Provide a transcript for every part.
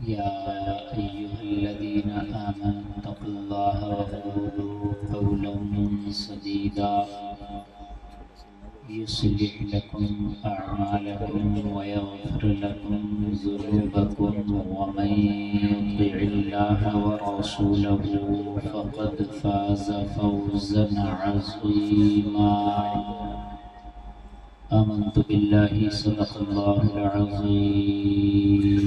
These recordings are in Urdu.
يا أيها الذين آمنوا اتقوا الله وقولوا قولا سديدا يصلح لكم أعمالكم ويغفر لكم ذنوبكم ومن يطع الله ورسوله فقد فاز فوزا عظيما آمنت بالله صدق الله العظيم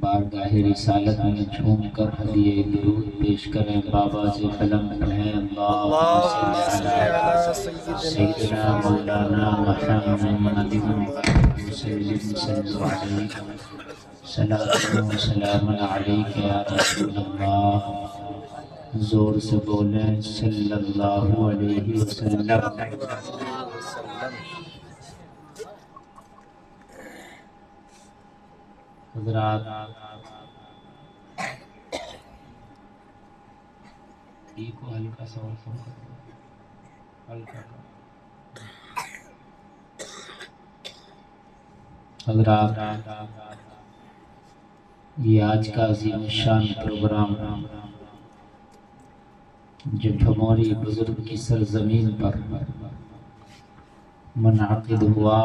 بارگاہ رسالت میں جھوم کر ہدیہ درود پیش کریں، بابا سے قلم پڑھیں اللہم صلی علی سیدنا مولانا محمد وسلم صلی علیہ صلاۃ و سلام علیک یا رسول اللہ، زور سے بولیں صلی اللہ علیہ وسلم۔ حضرات، ٹھیک ہو، ہلکا سا اور ہلکا۔ حضرات، یہ آج کا عظیم شان پروگرام جو بھموری بزرگ کی سرزمین پر منعقد ہوا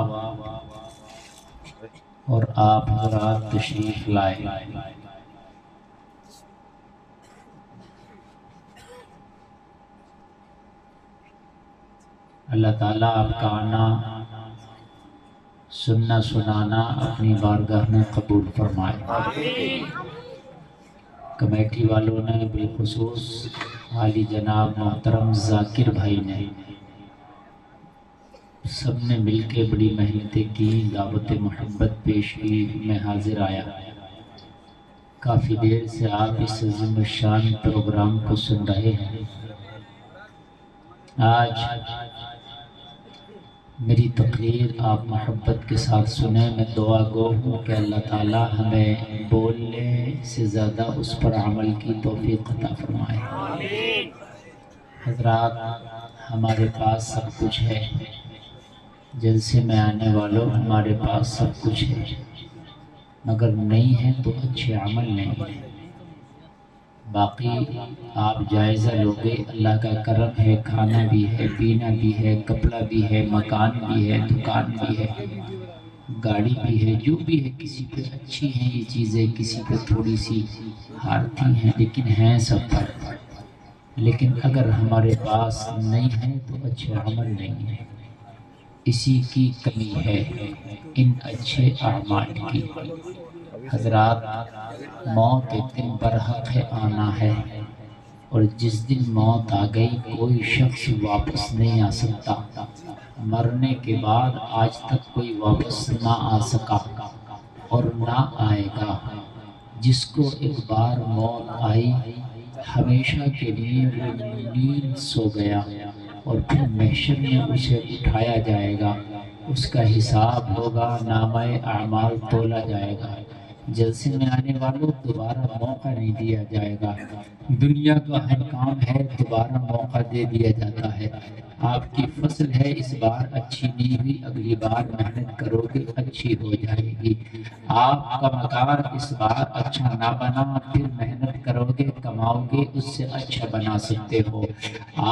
اور آپ حضرات تشریف لائے، اللہ تعالیٰ آپ کا آنا، سننا سنانا اپنی بارگاہ میں قبول فرمائے۔ کمیٹی والوں نے، بالخصوص عالی جناب محترم ذاکر بھائی نے، سب نے مل کے بڑی محنتیں کی، دعوت محبت پیش کی، میں حاضر آیا۔ کافی دیر سے آپ اس عظیم الشان پروگرام کو سن رہے ہیں۔ آج میری تقریر آپ محبت کے ساتھ سنیں، میں دعا گو ہوں کہ اللہ تعالی ہمیں بولنے سے زیادہ اس پر عمل کی توفیق عطا فرمائے۔ حضرات، ہمارے پاس سب کچھ ہے، جلسے میں آنے والوں، ہمارے پاس سب کچھ ہے، مگر نہیں ہے تو اچھے عمل نہیں ہے۔ باقی آپ جائزہ لوگے، اللہ کا کرم ہے، کھانا بھی ہے، پینا بھی ہے، کپڑا بھی ہے، مکان بھی ہے، دکان بھی ہے، گاڑی بھی ہے، جو بھی ہے، کسی پہ اچھی ہیں یہ چیزیں، کسی پہ تھوڑی سی ہارتی ہیں، لیکن ہیں سب پر۔ لیکن اگر ہمارے پاس نہیں ہے تو اچھے عمل نہیں ہے، اسی کی کمی ہے، ان اچھے اعمال کی۔ حضرات، موت ایک دن برحق ہے آنا ہے، اور جس دن موت آ گئی کوئی شخص واپس نہیں آ سکتا۔ مرنے کے بعد آج تک کوئی واپس نہ آ سکا اور نہ آئے گا۔ جس کو ایک بار موت آئی، ہمیشہ کے لیے وہ نیند سو گیا، اور پھر محشر میں اسے اٹھایا جائے گا، اس کا حساب ہوگا، نامہ اعمال تولا جائے گا۔ جلسے میں آنے والوں دوبارہ موقع نہیں دیا جائے گا، دنیا کا ہر کام ہے دوبارہ موقع دے دیا جاتا ہے۔ آپ کی فصل ہے، اس بار اچھی نہیں ہوئی، اگلی بار محنت کرو گے اچھی ہو جائے گی۔ آپ کا مکان اس بار اچھا نہ بنا، پھر محنت کرو گے کماؤ گے، اس سے اچھا بنا سکتے ہو۔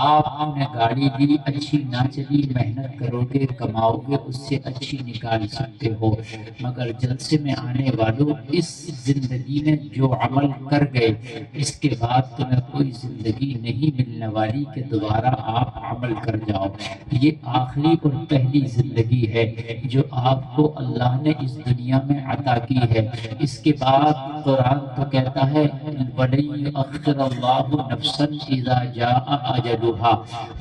آپ نے گاڑی دی، اچھی نہ چلی، محنت کرو گے کماؤ گے، اس سے اچھی نکال سکتے ہو۔ مگر جلسے میں آنے والوں، اس زندگی میں جو عمل کر گئے، اس کے بعد تمہیں کوئی زندگی نہیں ملنے والی کہ دوبارہ آپ عمل کر جاؤ۔ یہ آخری اور پہلی زندگی ہے جو آپ کو اللہ نے اس دنیا میں عطا کی ہے۔ اس کے بعد قرآن تو کہتا ہے وَلَن يُؤَخِّرَ اللَّهُ نَفْسًا إِذَا جَاءَ أَجَلُهَا،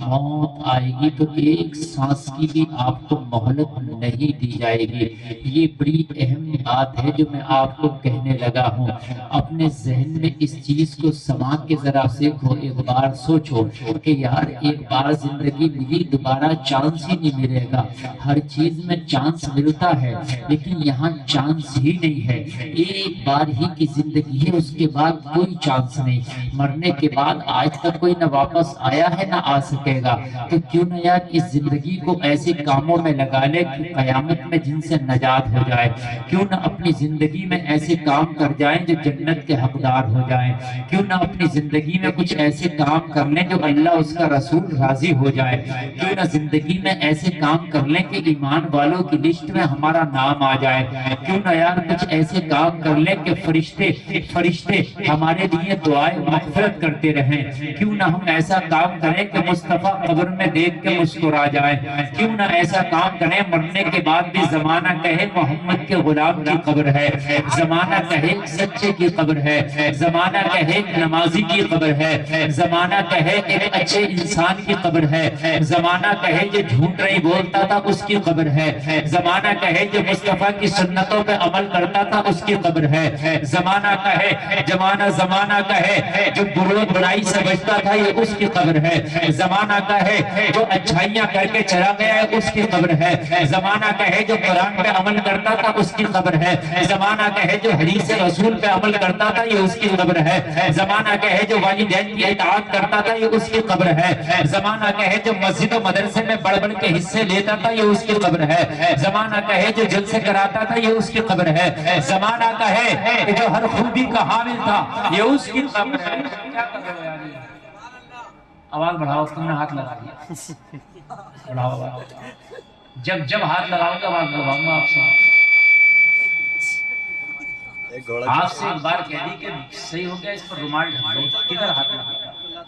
موت آئے گی تو ایک سانس کی بھی آپ کو مہلت نہیں دی جائے گی۔ یہ بڑی اہم بات ہے جو میں آپ کو کہنے لگا ہوں۔ اپنے ذہن میں اس چیز کو سما کے ذرا سیکھو، ایک بار سوچو کہ یار ایک بار زندگی ملی، دوبارہ چانس ہی نہیں ملے گا۔ ہر چیز میں چانس ملتا ہے لیکن یہاں چانس ہی نہیں ہے، ایک بار ہی کی زندگی ہے، اس کے بعد کوئی چانس نہیں، مرنے کے بعد آج تک کوئی نہ واپس آیا ہے نہ آ سکے گا، تو کیوں نہ یار اس زندگی کو ایسے کاموں میں لگا لے کہ قیامت میں جن سے نجات ہو جائے، کیوں نہ اپنی زندگی میں ایسے کام کر جائیں جو جنت کے حقدار ہو جائیں، کیوں نہ اپنی زندگی میں کچھ ایسے کام کر لیں جو اللہ اس کا رسول راضی ہو جائے، کیوں نہ زندگی میں ایسے کام کر لیں کہ ایمان والوں کی لسٹ میں ہمارا نام آ جائے، کیوں نہ یار کچھ ایسے کام کر لیں کہ فرشتے ہمارے لیے دعائیں مغفرت کرتے رہیں، کیوں نہ ہم ایسا کام کریں کہ مصطفیٰ قبر میں دیکھ کے مسکرا جائیں، کیوں نہ ایسا کام کریں مرنے کے بعد بھی زمانہ کہے محمد کے غلام کی قبر ہے، زمانہ کہے سچے کی قبر ہے، زمانہ کہے نمازی کی قبر ہے، زمانہ کہے ایک اچھے انسان کی قبر ہے، زمانہ کہے جو جھوٹ نہیں بولتا تھا اس کی قبر ہے، زمانہ کہے جو مصطفیٰ کی سنتوں پہ عمل کرتا تھا اس کی قبر ہے، زمانہ کہے زمانہ کہے جو برائی سے بچتا تھا یہ اس کی قبر ہے، زمانہ کہے جو اچھائیاں کر کے چلا گیا ہے اس کی قبر ہے، زمانہ کہے جو قرآن پہ عمل کرتا تھا اس کی قبر ہے، زمانہ کہے جو حدیث رسول پہ عمل کرتا تھا یہ اس کی قبر ہے، زمانہ کہے جو والدین کی اطاعت کرتا تھا یہ اس کی قبر ہے، زمانہ کہے جو مسجد و مدرسے میں بڑھ بڑھ کے حصے لیتا تھا یہ اس کی قبر ہے، زمانہ کہے جو جلسے کراتا تھا یہ اس کی قبر ہے، زمانہ کہے کہ جو ہر خوبی کا حامل تھا یہ اس کی قبر ہے۔ آواز بڑھاؤ، تم نے ہاتھ لگا دیا، بڑھاؤ، جب ہاتھ لگاؤ گا آواز بڑھاؤں گا آپ سے، آپ سے ایک بار کہہ دی کہ صحیح ہو گیا اس پر رومال ڈھک دو، کدھر ہاتھ لگا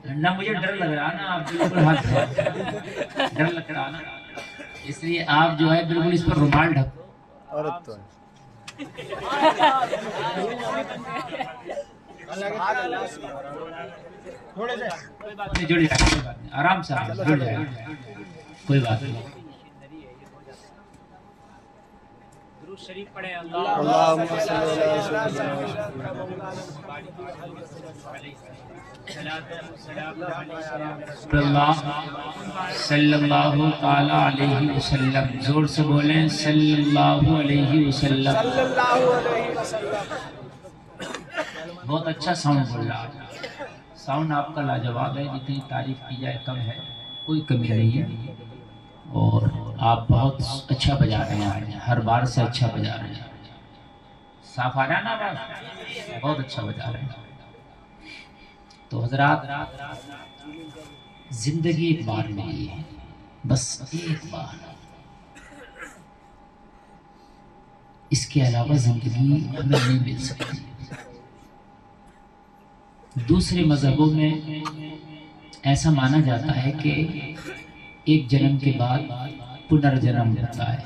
نہ مجھے ڈر لگ رہا نا، آپ بالکل ہاتھ ڈر لگ رہا نا، اس لیے آپ جو ہے بالکل اس پر رومال ڈھک دو۔ آرام سے جڑ جائے، کوئی بات نہیں۔ شریف پڑھے اللہم صلی اللہ تعالی علیہ وسلم، زور سے بولیں صلی اللہ علیہ وسلم۔ بہت اچھا ساؤنڈ بول رہا ہے، ساؤنڈ آپ کا لاجواب ہے، جتنی تعریف کی جائے کم ہے، کوئی کمی نہیں ہے، اور آپ بہت اچھا بجا رہے ہیں، ہر بار سے اچھا بجا رہے ہیں، صاف آ رہا ہے نا آواز، بہت اچھا بجا رہے ہیں۔ تو حضرات زندگی ایک بار ملی ہے، بس ایک بار، اس کے علاوہ زندگی ہمیں نہیں مل سکتی۔ دوسرے مذہبوں میں ایسا مانا جاتا ہے کہ ایک جنم کے بعد پنرجنم ہوتا ہے،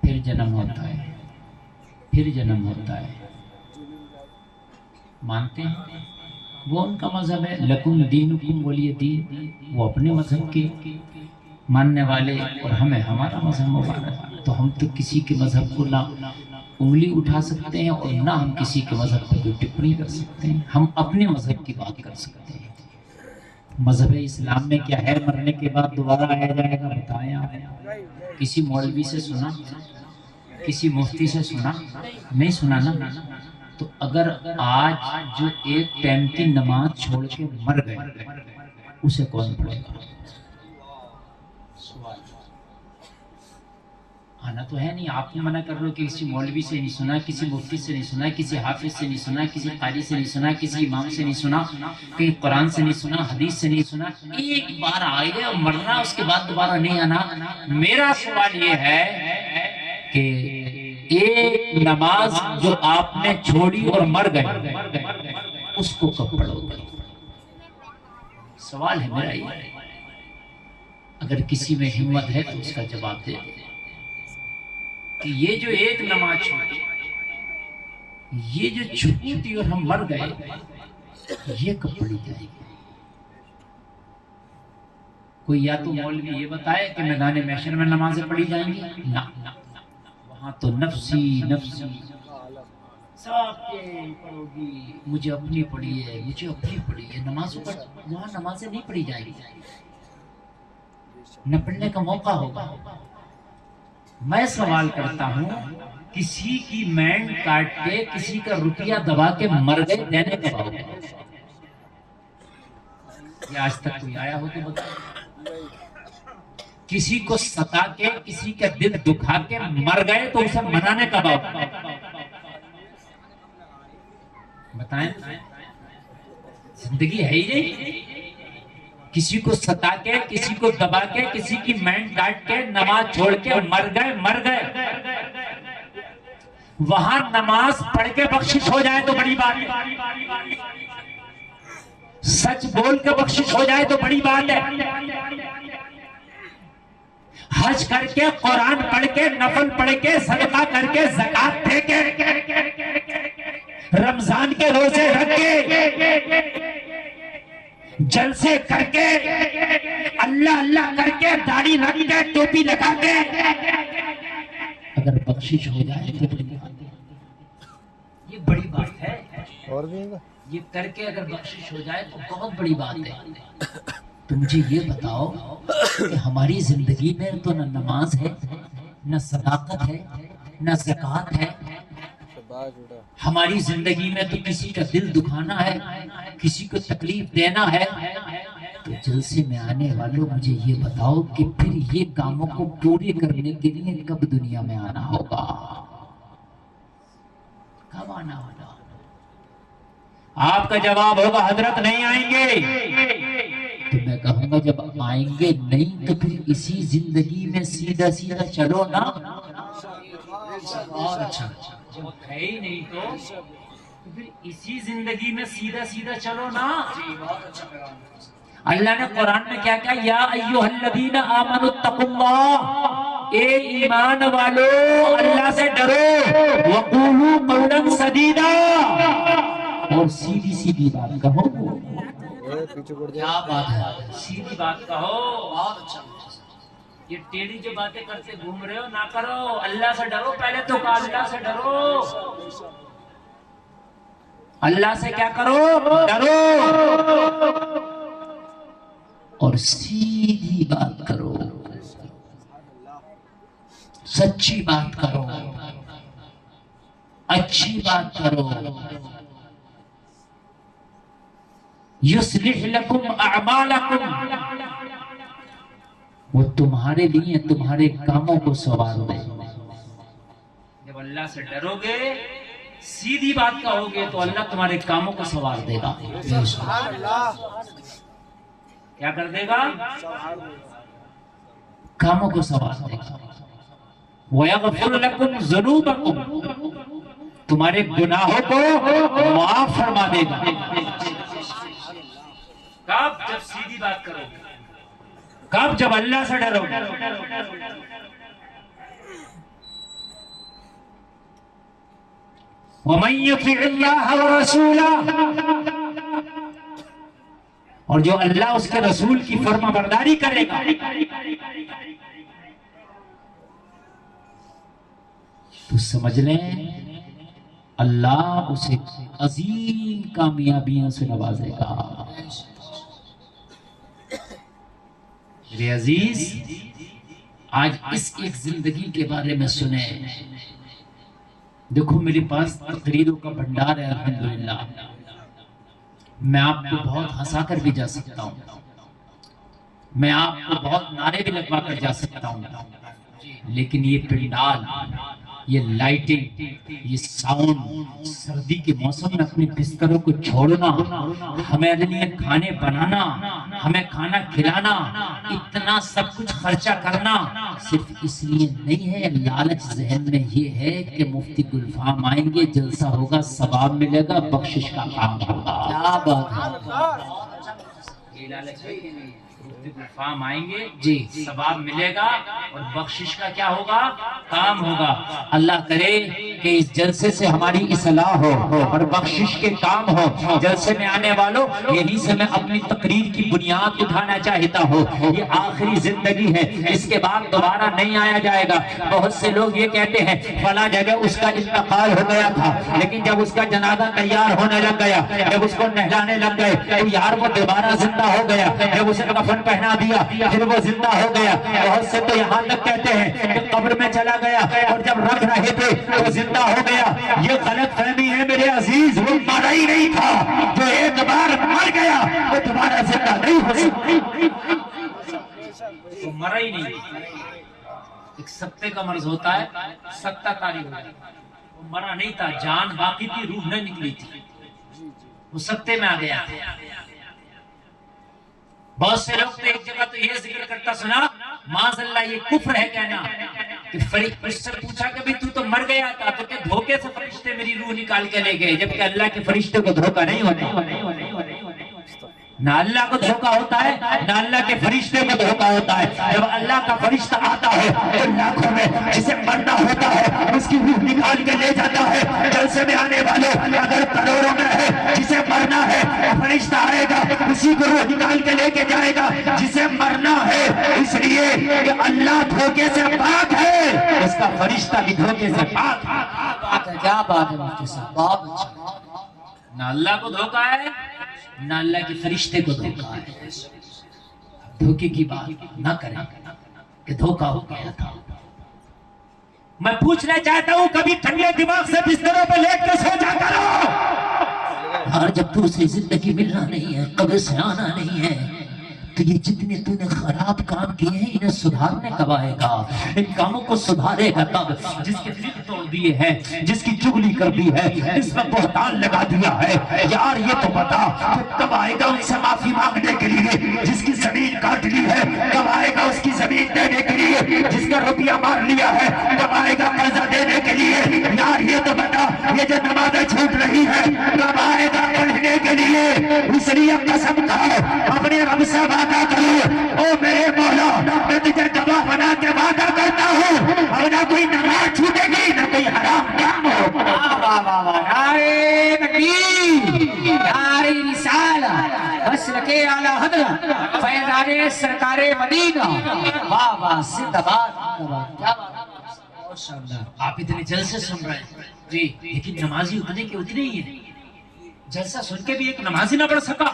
پھر جنم ہوتا ہے، پھر جنم ہوتا ہے، مانتے ہیں؟ وہ ان کا مذہب ہے، لکم دینکم ولی دین، وہ اپنے مذہب کے ماننے والے، اور ہمیں ہمارا مذہب مبارک، تو ہم تو کسی کے مذہب کو نہ انگلی اٹھا سکتے ہیں اور نہ ہم کسی کے مذہب پر کوئی ٹپڑی کر سکتے ہیں، ہم اپنے مذہب کی بات کر سکتے ہیں۔ مذہب اسلام میں کیا ہے مرنے کے بعد دوبارہ آیا جائے گا؟ بتائیں آپ، کسی مولوی سے سنا، کسی مفتی سے سنا؟ نہیں سنا نا۔ تو اگر آج جو ایک ٹائم کی نماز چھوڑ کے مر گئے اسے کون پڑھے گا؟ سوال آنا تو ہے نہیں، آپ نے منع کر رہے ہو کہ کسی مولوی سے نہیں سنا، کسی مفتی سے نہیں سنا، کسی حافظ سے نہیں سنا، کسی قاری سے نہیں سنا، کسی امام سے نہیں سنا، کہیں قرآن سے نہیں سنا، حدیث سے نہیں سنا، ایک بار آئے اور مرنا، اس کے بعد دوبارہ نہیں آنا۔ میرا سوال یہ ہے کہ ایک نماز جو آپ نے چھوڑی اور مر گئے اس کو کب پڑھو گے؟ سوال ہے میرا یہ، اگر کسی میں ہمت ہے تو اس کا جواب دے دے کہ یہ جو ایک نماز چھوڑی، یہ جو چھوٹی اور ہم مر گئے، یہ کب پڑھی جائے گی؟ کوئی یا تو مولوی یہ بتائے کہ میدان محشر میں نمازیں پڑھی جائیں گی، نہ وہاں تو نفسی نفسی سب کے پڑھو گی، مجھے اپنی پڑھی ہے، مجھے اپنی پڑھی ہے، نمازوں پر وہاں نمازیں نہیں پڑھی جائیں گی، نہ پڑھنے کا موقع ہوگا، میں سوال کرتا ہوں، کسی کی مینڈ کاٹ کے کسی کا روپیہ دبا کے مر گئے، دینے کا باؤ یہ آج تک کوئی آیا ہو تو بتائیں؟ کسی کو ستا کے کسی کا دل دکھا کے مر گئے تو اسے منانے کا باؤ بتائیں؟ زندگی ہے ہی نہیں۔ کسی کو ستا کے کسی کو دبا کے کسی کی مینڈ کاٹ کے نماز چھوڑ کے مر گئے۔ وہاں نماز پڑھ کے بخشش ہو جائے تو بڑی بات ہے، سچ بول کے بخشش ہو جائے تو بڑی بات ہے، حج کر کے قرآن پڑھ کے نفل پڑھ کے صدقہ کر کے زکات دے کے رمضان کے روزے رکھ کے جلسے کر کے اللہ اللہ کر کے داڑھی رکھ کے ٹوپی لگا کے اگر بخشش ہو جائے تو بڑی بات ہے، یہ بڑی بات ہے۔ اور بھی یہ کر کے اگر بخشش ہو جائے تو بہت بڑی بات ہے۔ تو مجھے یہ بتاؤ کہ ہماری زندگی میں تو نہ نماز ہے، نہ صداقت ہے، نہ زکوٰۃ ہے، ہماری زندگی میں تو کسی کا دل دکھانا ہے، کسی کو تکلیف دینا ہے۔ تو جلسے میں آنے والوں مجھے یہ بتاؤ کہ پھر یہ کاموں کو پورے کرنے کے لیے کب دنیا میں آنا ہوگا، کب آنا ہوگا؟ آپ کا جواب ہوگا حضرت نہیں آئیں گے۔ تو میں کہوں گا جب آئیں گے نہیں تو پھر اسی زندگی میں سیدھا سیدھا چلو نا۔ اور اچھا جب ہے ہی نہیں تو پھر اسی زندگی میں سیدھا سیدھا چلو نا۔ اللہ نے قرآن میں کیا کہا؟ یا ایھا الذین آمنوا اتقوا اللہ، اے ایمان والو اللہ سے ڈرو، وقولوا قولا سدیدا، اور سیدھی سیدھی بات کہو۔ کیا بات ہے، سیدھی بات کہو۔ یہ ٹیڑھی جو باتیں کرتے گھوم رہے ہو نہ کرو، اللہ سے ڈرو۔ پہلے تو کہا اللہ سے ڈرو، اللہ سے کیا کرو؟ ڈرو، اور سیدھی بات کرو، سچی بات کرو، اچھی بات کرو۔ یصلح لکم اعمالکم، وہ تمہارے لیے تمہارے کاموں کو سنوار دے۔ جب اللہ سے ڈرو گے، سیدھی بات کہو گے تو اللہ تمہارے کاموں کو سنوار دے گا۔ کیا کر دے گا؟ کاموں کو سنوار دے گا۔ وَيَغْفِرْ لَكُمْ ذُنُوبَكُمْ، تمہارے گناہوں کو معاف فرما دے گا۔ کب؟ جب سیدھی بات کرو گے، کب؟ جب اللہ سے ڈرو گے۔ وَمَن يُطِعِ اللَّهَ وَرَسُولَهُ، اور جو اللہ اس کے رسول کی فرما برداری کرے گا تو سمجھ لیں اللہ اسے عظیم کامیابیوں سے نوازے گا۔ میرے عزیز، آج اس ایک زندگی کے بارے میں سنیں۔ دیکھو میرے پاس تقریروں کا بھنڈار ہے الحمدللہ، میں آپ کو بہت ہنسا کر بھی جا سکتا ہوں، میں آپ کو بہت نعرے بھی لگوا کر جا سکتا ہوں، لیکن یہ پنڈال، یہ لائٹنگ، یہ ساؤنڈ، سردی کے موسم میں اپنے بستروں کو چھوڑنا، ہمارے لیے کھانے بنانا، ہمیں کھانا کھلانا، اتنا سب کچھ خرچہ کرنا صرف اس لیے نہیں ہے، لالچ ذہن میں یہ ہے کہ مفتی گلفام آئیں گے، جلسہ ہوگا، ثواب ملے گا، بخشش کا کام ہوگا۔ کیا بات ہے، یہ لالچ ہے کہ نہیں؟ مفتی گلفام آئیں گے جی، ثواب ملے گا اور بخشش کا کیا ہوگا؟ کام ہوگا۔ اللہ کرے کہ اس جلسے سے ہماری اصلاح ہو اور بخشش کے کام ہو۔ جلسے میں آنے والوں، یہی سے میں اپنی تقریر کی بنیاد اٹھانا چاہتا ہوں، یہ آخری زندگی ہے، اس کے بعد دوبارہ نہیں آیا جائے گا۔ بہت سے لوگ یہ کہتے ہیں فلاں جگہ اس کا انتقال ہو گیا تھا، لیکن جب اس کا جنازہ تیار ہونے لگ گیا، جب اس کو نہلانے لگ گئے تو یار وہ دوبارہ زندہ ہو گیا۔ جب اسے کہا کفن پہنا دیا، پھر وہ زندہ ہو گیا. بہت سے تو یہاں تک کہتے ہیں کہ قبر میں چلا گیا اور جب رکھ رہے تھے وہ زندہ ہو گیا. یہ غلط فہمی ہے میرے عزیز. وہ مرا ہی نہیں تھا. جو ایک بار مر گیا وہ دوبارہ زندہ نہیں ہو سکتا. وہ مرا ہی نہیں. ایک سکتے کا مرض ہوتا ہے، سکتہ کاری ہوتا ہے. وہ مرا نہیں تھا، جان باقی تھی، روح نہ نکلی تھی، وہ سکتے میں آ گیا. بہت سے لوگ تو ایک جگہ تو یہ ذکر کرتا سنا، معاذ اللہ یہ کفر ہے کہنا کہ فرشتے پوچھا کہ بھی تو مر گیا تھا تو کہ دھوکے سے فرشتے میری روح نکال کے لے گئے. جبکہ اللہ کے فرشتے کو دھوکہ نہیں ہوتا. نہ اللہ کو دھوکہ ہوتا ہے نہ اللہ کے فرشتے کو دھوکہ ہوتا ہے. جب اللہ کا فرشتہ آتا ہے تو لاکھوں میں جسے مرنا ہوتا ہے اس کی روح نکال کے لے جاتا ہے. جلسے میں آنے والوں اگر کروڑوں میں ہے جسے مرنا ہے فرشتہ آئے گا اسی کو روح نکال کے لے کے جائے گا جسے مرنا ہے. اس لیے کہ اللہ دھوکے سے پاک ہے، اس کا فرشتہ بھی دھوکے سے پاک ہے. کیا بات ہے مفتی صاحب، بہت اچھا. نہ اللہ کو دھوکہ ہے نہ اللہ کے فرشتے کو دھوکہ ہے. دھوکے کی بات نہ کریں کہ دھوکہ ہو گیا تھا. میں پوچھنا چاہتا ہوں کبھی ٹھنڈے دماغ سے بستروں پہ لیٹ کے سو جا کرو. اور جب تو اسے زندگی ملنا نہیں ہے، قبر سے آنا نہیں ہے، تو یہ جتنے تو نے خراب کام کیے ہیں انہیں سدھارنے کب آئے گا؟ ان کاموں کو سدھارے گا تب. جس کے دل توڑ دیے ہیں، جس کی چغلی کر دی ہے، اس میں بہتان لگا دیا ہے، یار یہ تو بتا کب آئے گا ان سے معافی مانگنے کے لیے؟ جس کی زمین کاٹ لی ہے کب آئے گا اس کی زمین دینے کے لیے؟ جس کا روپیہ مار لیا ہے کب آئے گا قرضہ دینے کے لیے؟ یار یہ تو بتا یہ جو نمازیں چھوٹ رہی ہے کب آئے گا پڑھنے کے لیے؟ اس لیے قسم کھاؤ اپنے رب سے وعدہ کرو، او میرے مولا میں تجھے گواہ بنا کے وعدہ کرتا ہوں اور نہ کوئی نماز چھوٹے گی نہ کوئی حرام کام ہو. نعرہ تکبیر، نعرہ رسالہ، مسلک اعلی حضرت فیضان سرکار مدینہ. واہ واہ، زندہ باد. کیا بات، آپ اتنے جلسے سن رہے ہیں جی، لیکن نمازی اتنے کے اتنے ہی ہیں. جلسہ سن کے بھی ایک نمازی نہ پڑھ سکا.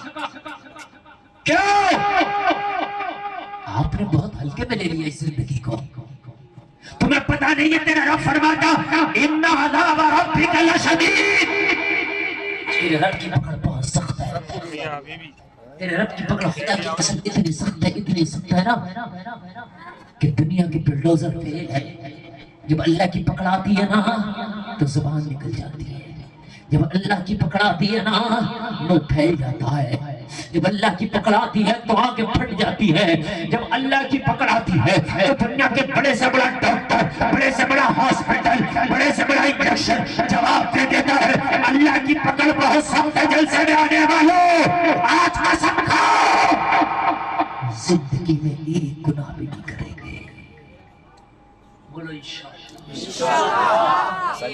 کیوں؟ آپ نے بہت ہلکے میں لے لیا اس زندگی کو. تمہیں پتہ نہیں ہے تیرا رب فرماتا ان عذاب ربک لشدید. تیرے رب کی پکڑ بہت سخت ہے. تیرے رب کی پکڑ خدا کی قسم اتنی سخت ہے، اتنی سخت ہے نا کہ دنیا کی بلڈوزر فیل ہے. جب اللہ کی پکڑ آتی ہے نا تو زبان نکل جاتی ہے. جب اللہ کی پکڑ آتی ہے نا منہ پھیل جاتا ہے. جب اللہ کی پکڑ آتی ہے تو آنکھیں پھٹ جاتی ہے. جب اللہ کی پکڑ آتی ہے تو دنیا کے بڑے سے بڑا ڈاکٹر، بڑے سے بڑا ہاسپٹل، بڑے سے بڑا انجیکشن جواب دے دیتا ہے اللہ کی پکڑ بہت سخت ہے. جلسے میں آنے والوں آج قسم کھاؤ زندگی میں ایک گناہ بھی نہیں کریں گے. بولو انشاءاللہ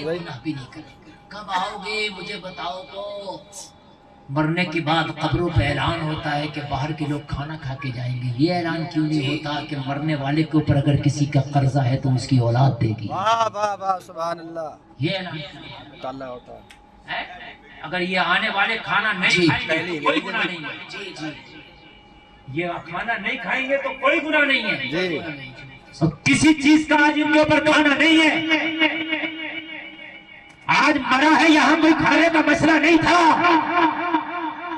گناہ بھی نہیں کریں گے. کب آؤ گے مجھے بتاؤ تو؟ مرنے کے بعد قبروں پہ اعلان ہوتا ہے کہ باہر کے لوگ کھانا کھا کے جائیں گے. یہ اعلان کیوں نہیں ہوتا کہ مرنے والے کے اوپر اگر کسی کا قرضہ ہے تو اس کی اولاد دے گی؟ واہ واہ واہ سبحان اللہ. یہ اعلان ہوتا ہے. اگر یہ آنے والے کھانا نہیں کھائیں گے کوئی گناہ نہیں ہے. جی جی، یہ کھانا نہیں کھائیں گے تو کوئی گناہ نہیں ہے. کسی چیز کا آج ان کے اوپر کھانا نہیں ہے. آج مرا ہے یہاں کوئی کھانے کا مسئلہ نہیں تھا،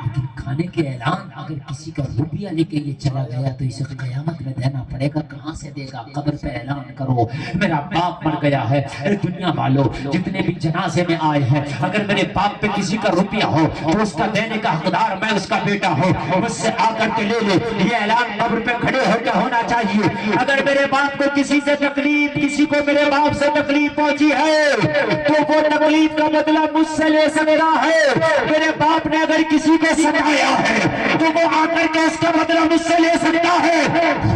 لیکن کھانے کے اعلان اگر کسی کا روپیہ لے کے یہ چلا گیا تو اسے قیامت میں دینا پڑے گا. کہاں سے دے گا؟ قبر پہ اعلان کرو میرا باپ مر گیا ہے. دنیا والوں جتنے بھی جنازے میں آئے ہیں اگر میرے باپ پہ کسی کا روپیہ ہو تو اس کا دینے کا حقدار میں اس کا بیٹا ہوں، مجھ سے آ کر کے لے لے. یہ اعلان قبر پہ کھڑے ہو کے ہونا چاہیے. اگر میرے باپ کو کسی سے تکلیف، کسی کو میرے باپ سے تکلیف پہنچی ہے تو وہ تکلیف کا بدلہ مجھ سے لے سکتا ہے. میرے باپ نے اگر کسی کو ستایا ہے تو وہ آ کر کے اس کا بدلہ مجھ سے لے سکتا ہے.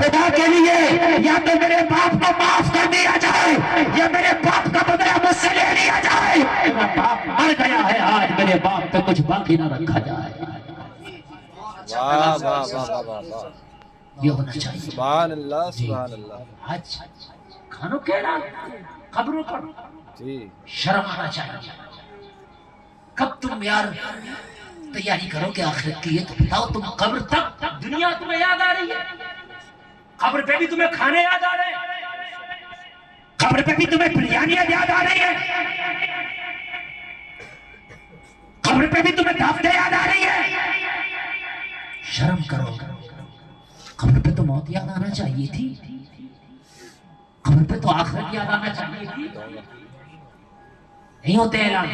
خدا کے لیے یا تو میرے باپ کو معاف کر دیا جائے یا میرے باپ کا بدلہ مجھ سے لے لیا جائے. میرا باپ مر گیا ہے، آج میرے باپ پہ کچھ باقی نہ رکھا جائے. یہ ہونا چاہیے. سبحان اللہ سبحان اللہ. آج کھانوں کے اعلان قبروں پر شرم آنا چاہیے. کب تم یار تیاری کرو کہ آخرت کی. یہ تو بتاؤ تم قبر تک دنیا تمہیں یاد آ رہی ہے؟ قبر پہ بھی تمہیں کھانے یاد آ رہے ہیں؟ قبر پہ بھی تمہیں بریانیاں یاد آ رہی ہیں؟ قبر پہ بھی تمہیں دعوتیں یاد آ رہی ہیں؟ شرم کرو. قبر پہ تو موت یاد آنا چاہیے تھی. قبر پہ تو آخرت یاد آنا چاہیے تھی. نہیں ہوتے اعلان.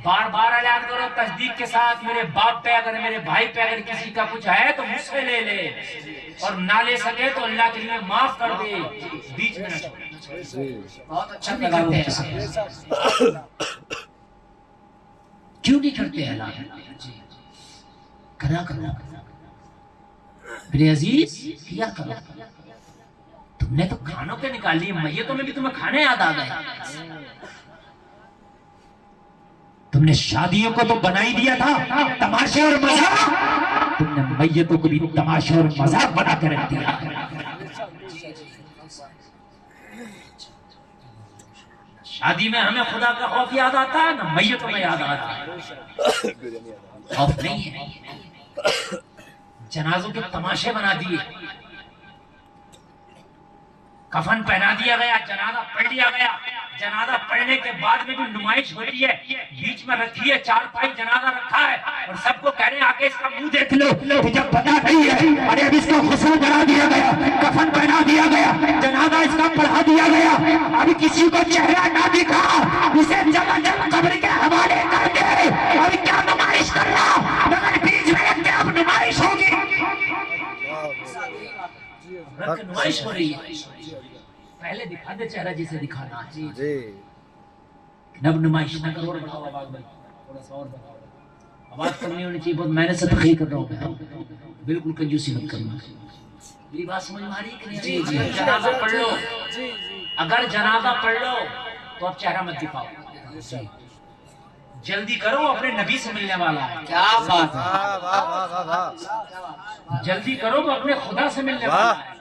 بار بار اعلان کرو تصدیق کے ساتھ. میرے باپ پہ اگر میرے بھائی پہ اگر کسی کا کچھ ہے تو مجھ سے لے لے, اور نہ لے سکے تو اللہ کے لیے معاف کر دے, بیچ میں نہ چھوڑے. بہت اچھا کرتے ہیں. کیوں نہیں کرتے اعلان؟ کرا کرو میرے عزیز, کیا کرو. تم نے تو کھانوں کے نکالی, میتوں میں بھی تمہیں کھانے یاد آ گئے. تم نے شادیوں کو تو بنا ہی دیا تھا تماشے اور مذاق, تم نے میتوں کو بھی تماشے اور مذاق بنا کے رکھ دیا. شادی میں ہمیں خدا کا خوف یاد آتا ہے, نہ میتوں میں یاد آتا ہے. خوف نہیں ہے. جنازوں کے تماشے بنا دیے, کفن پہنا دیا گیا, جنازہ پڑھ لیا گیا. جنازہ پڑھنے کے بعد میں بھی نمائش ہوتی ہے, بیچ میں رکھی ہے چار پائی جنازہ رکھا ہے, اور سب کو کہہ رہے ہیں آگے اس کا منہ دیکھ لو. تجھے پتا نہیں ہے, ارے اب اس کو غسل کرا دیا گیا, کفن پہنا دیا گیا, جنازہ اس کا پڑھا دیا گیا, ابھی کسی کو چہرہ نہ دکھا, اسے جگہ جگہ قبر کے حوالے کر دے. ابھی کیا نمائش کر رہا, مگر بیچ میں ایک اب نمائش ہوگی. نمائش ہو رہی ہے. پہلے دکھا دے چہرہ جسے دکھانا ہے. نب نمائش نہ کرو. تھوڑا سا اور آواز کرنی ہونی چاہیے. بہت محنت سے تقریر کر رہا ہوں, بالکل کنجوسی مت کرنا. میری بات سمجھ میں آ رہی ہے کہ نہیں؟ اگر جنازہ پڑھ لو, اگر جنازہ پڑھ لو تو اب چہرہ مت دکھاؤ. جلدی کرو, اپنے نبی سے ملنے والا ہے. کیا بات ہے, جلدی کرو, وہ اپنے خدا سے ملنے والا ہے.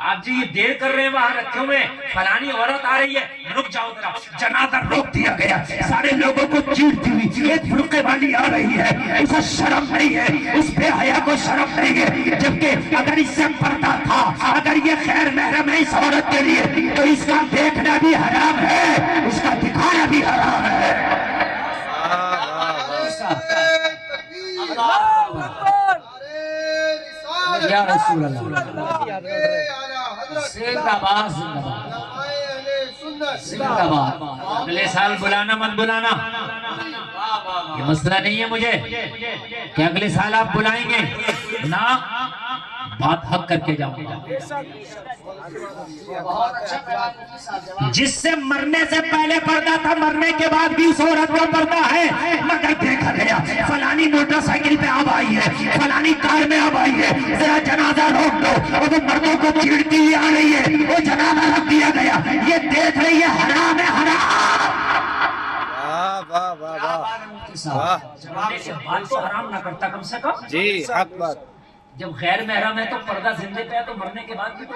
آپ جی یہ دیر کر رہے ہیں وہاں رکھے ہوئے, فلانی عورت آ رہی ہے, رک جاؤ ذرا. جنازہ روک دیا گیا, سارے لوگوں کو چیڑتی ہوئی ایک فرقے والی آ رہی ہے. اسے شرم نہیں ہے, اس بے حیا کو شرم نہیں ہے, جبکہ اگر اس سے پردہ تھا, اگر یہ خیر محرم ہے اس عورت کے لیے, تو اس کا دیکھنا بھی حرام ہے, اس کا دکھانا بھی حرام ہے. یا رسول اللہ, زندہ باد زندہ باد. اگلے سال بلانا مت بلانا, یہ مسئلہ نہیں ہے مجھے کہ اگلے سال آپ بلائیں گے نا, بات حق کر کے جاؤں گا. جس سے مرنے سے پہلے پردہ تھا, مرنے کے بعد بھی اس عورت کو پردہ ہے, مگر دیکھا گیا فلانی موٹر سائیکل پہ اب آئی ہے, فلانی کار میں اب آئی ہے, ذرا جنازہ روک دو. اور وہ مردوں کو چیڑتی ہوئی آ رہی ہے, وہ جنازہ رکھ دیا گیا, یہ دیکھ رہی ہے حرام ہے, حرام. بات تو حرام نہ کرتا کم سے کم. جی حق بات. جب غیر محرم ہے تو پردہ زندے پہ ہے, تو مرنے کے بعد بھی تو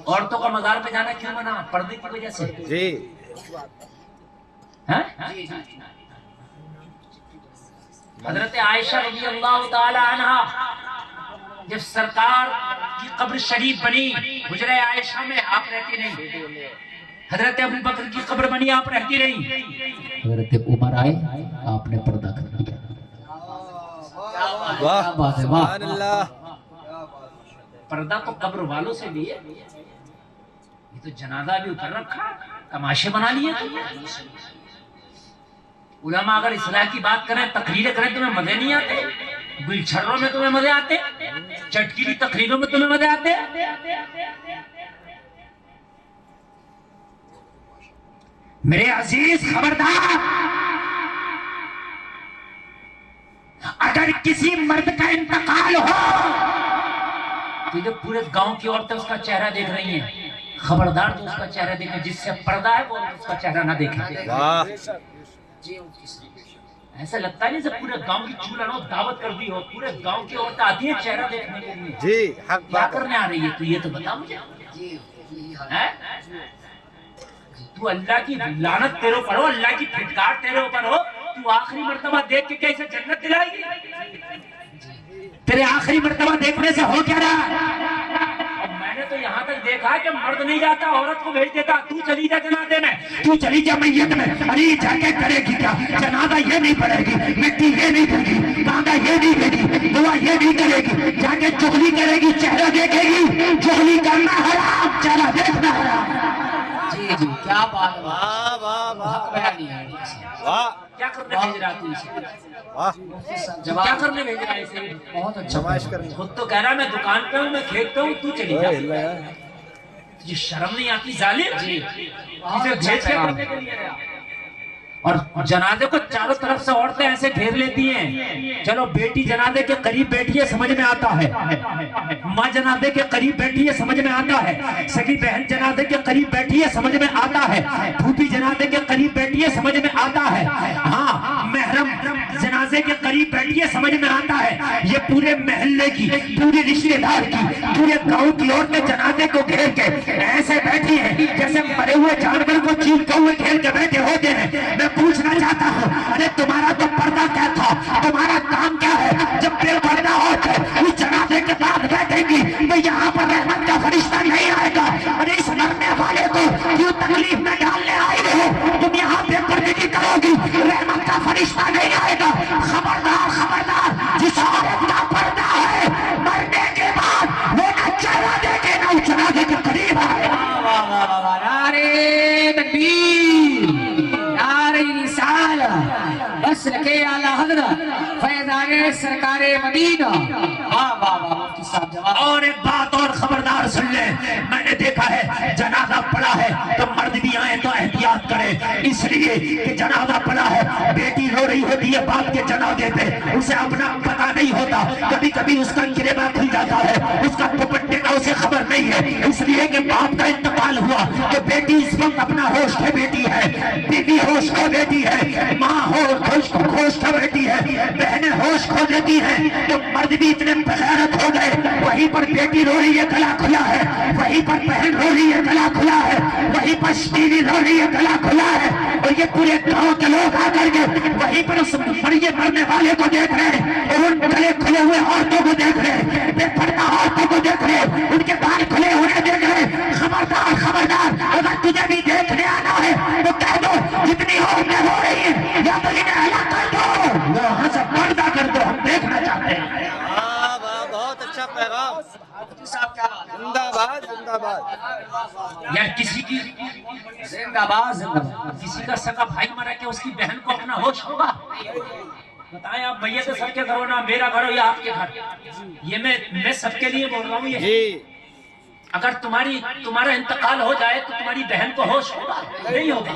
عورتوں کا مزار پہ جانا کیوں منع؟ پردے کی وجہ سے. جی حضرت عائشہ رضی اللہ تعالی عنہا جب سرکار کی قبر شریف بنی, حجرہ عائشہ میں آپ رہتی نہیں. حضرت ابو بکر کی قبر بنی, آپ رہتی رہی. حضرت عمر آئے, آپ نے پردہ کر دیا. واہ بات ہے, واہ اللہ. پردہ تو قبر والوں سے بھی ہے, یہ تو جنازہ بھی اتر رکھا, تماشے بنا لیے. علماء اگر اصلاح کی بات کریں, تقریریں کریں, تمہیں مزے نہیں آتے؟ گلچھروں میں تمہیں مزے آتے, چٹکیلی تقریروں میں تمہیں مزے آتے. میرے عزیز خبردار, اگر کسی مرد کا انتقال ہو تو جو پورے گاؤں کی عورتیں اس کا چہرہ دیکھ رہی ہیں, خبردار جو اس کا چہرہ دیکھے, جس سے پردہ ہے وہ اس کا چہرہ نہ دیکھے. ایسا لگتا ہے نہیں جب پورے گاؤں کی چولہا نو دعوت کر دی ہو, پورے گاؤں کی عورتیں آتی ہیں چہرہ دیکھنے کے لیے. جی کیا کرنے آ رہی ہے تو یہ تو بتا مجھے. تو اللہ کی لعنت تیرے اوپر ہو, اللہ کی پھٹکار تیرے اوپر ہو, تو آخری مرتبہ دیکھ کے کیسے جنت دلائے گی؟ تیرے آخری مرتبہ دیکھنے سے ہو کیا رہا؟ میں نے تو یہاں تک دیکھا کہ مرد نہیں جاتا عورت کو بھیج دیتا، تو چلی جا جنازے میں، تو چلی جا میت میں. ارے جا کے کرے گی کیا؟ جنازہ یہ نہیں پڑے گی، مٹی یہ نہیں دے گی، کاندا یہ نہیں دے گی، دعا یہ نہیں کرے گی، جا کے چغلی کرے گی، چہرہ دیکھے گی. چغلی کرنا حرام، چہرہ دیکھنا حرام. جی جی کیا بات، واہ واہ واہ، کیا کرنے بھیج رہا تو اسے؟ کیا کرنے بھیج رہا ہے اسے؟ بہت اچھا، خود تو کہہ رہا میں دکان پہ ہوں، میں کھیت پہ ہوں، تو چلی جا. تجھے شرم نہیں آتی ظالم؟ تجھے بھیج کے کرنے کے لیے رہا. اور جنازے کو چاروں طرف سے عورتیں ایسے گھیر لیتی ہیں. چلو بیٹی جنازے کے قریب بیٹھی ہے سمجھ میں آتا ہے، ماں جنازے کے قریب بیٹھی ہے سمجھ میں آتا ہے، سگی بہن جنازے کے قریب بیٹھی ہے سمجھ میں آتا ہے، پھوپھی جنازے کے قریب بیٹھی ہے سمجھ میں آتا ہے، ہاں محرم جنازے کے قریب بیٹھی ہے سمجھ میں آتا ہے. یہ پورے محلے کی، پورے رشتے دار کی، پورے گاؤں کی عورتیں جنازے کو گھیر کے ایسے بیٹھی ہیں جیسے مرے ہوئے جانور کو چیرتے ہوئے گھیر کے بیٹھے ہوتے ہیں. میں پوچھنا چاہتا ہوں، ارے تمہارا تو پردہ کیا تھا؟ تمہارا کام کیا ہے؟ جب بے پردہ عورت اس جنازے کے بعد بیٹھیں گی تو یہاں پر رحمت کا فرشتہ نہیں آئے گا. ارے اس مرنے والے کو کیوں تکلیف میں ڈالنے آئے ہو؟ تم یہاں بے پردگی کرو گی، رحمت کا فرشتہ نہیں آئے گا. خبردار خبردار، جس عورت کا پردہ ہے مرنے کے بعد وہ نہ چہرہ دیکھے نہ اس جنازے کے قریب آئے. نعرے تکبیر، نعرہ رسالہ، بس رکھے اعلی حضرت فیضان سرکار مدینہ. اور ایک بات اور خبردار سن لیں، میں نے دیکھا ہے جنازہ پڑا ہے تو مرد بھی آئے تو احتیاط کرے، اس لیے کہ جنازہ پڑا ہے، بیٹی رو رہی ہوتی ہے باپ کے جنازے پہ، اسے اپنا پتہ نہیں ہوتا، کبھی کبھی اس کا گریباں کھل جاتا ہے، اس کا دوپٹے کا اسے خبر نہیں ہے، اس لیے کہ باپ کا انتقال ہوا تو بیٹی اس وقت اپنا ہوش کھو بیٹی ہے، بیوی ہوش کھو دیتی ہے، ماں ہوش کھو بیٹی ہے، بہنیں ہوش کھو دیتی ہیں، تو مرد بھی اتنے بغیرت ہو گئے. وہیں پر بیٹی رو رہی ہے گلا کھلا ہے، وہیں پر بہن رو رہی ہے گلا کھلا ہے، وہیں پر بیوی رو رہی ہے گلا کھلا ہے، اور یہ پورے گاؤں کے لوگ آ کر کے وہیں پر اس مریے مرنے والے کو دیکھ رہے ہیں، اور ان گلے کھلے ہوئے عورتوں کو دیکھ رہے ہیں، بے پردہ عورتوں کو دیکھ رہے ہیں، ان کے بال کھلے ہوئے دیکھ رہے ہیں. خبردار خبردار، اگر تجھے بھی دیکھنے آنا ہے تو کہہ دو جتنی عورتیں رو رہی ہیں یا تو انہیں ہلاک کر دو، وہاں سے پردہ کر دو، ہم دیکھنا چاہتے ہیں. بہت اچھا پیغام زندہ باد زندہ باد. یار کسی کی زندہ باد زندہ باد، کسی کا سگا بھائی مرا کہ اس کی بہن کو اپنا ہوش ہوگا؟ بتائیں آپ، میت سب کے گھر ہونا، میرا گھر ہو یا آپ کے گھر، یہ میں سب کے لیے بول رہا ہوں. یہ اگر تمہارا انتقال ہو جائے تو تمہاری بہن کو ہوش ہوگا؟ نہیں ہوگا.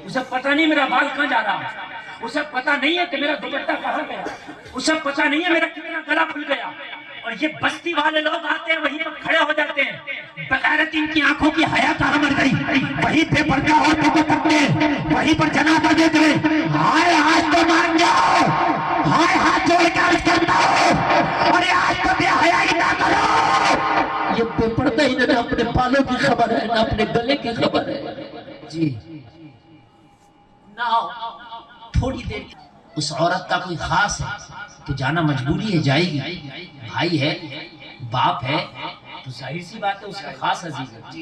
اسے پتہ نہیں میرا بال کہاں جا رہا ہے، اسے پتہ نہیں ہے کہ میرا دوپٹہ کہاں گیا، اسے پتہ نہیں ہے میرا کتنا گلا کھل گیا. اور یہ بستی والے لوگ آتے ہیں وہیں پر کھڑے ہو جاتے ہیں، بغیرت ان کی آنکھوں کی حیا کہاں مر گئی، وہیں پہ پردہ عورتوں کو تکتے ہیں، وہیں پر جنازہ دیکھ رہے. ہائے آج تو مان جاؤ، ہائے ہاتھ جوڑ کے عرض کرتا ہوں، اور آج تو بے حیائی نہ کرو. یہ بے پردہ ہی نہ اپنے بالوں کی خبر ہے، نہ اپنے گلے کی خبر ہے. جی نہ تھوڑی دیر اس عورت کا کوئی خاص ہے تو جانا مجبوری ہے، جائے گی، بھائی ہے، باپ ہے، تو ظاہر سی بات ہے اس کا خاص عزیز ہے.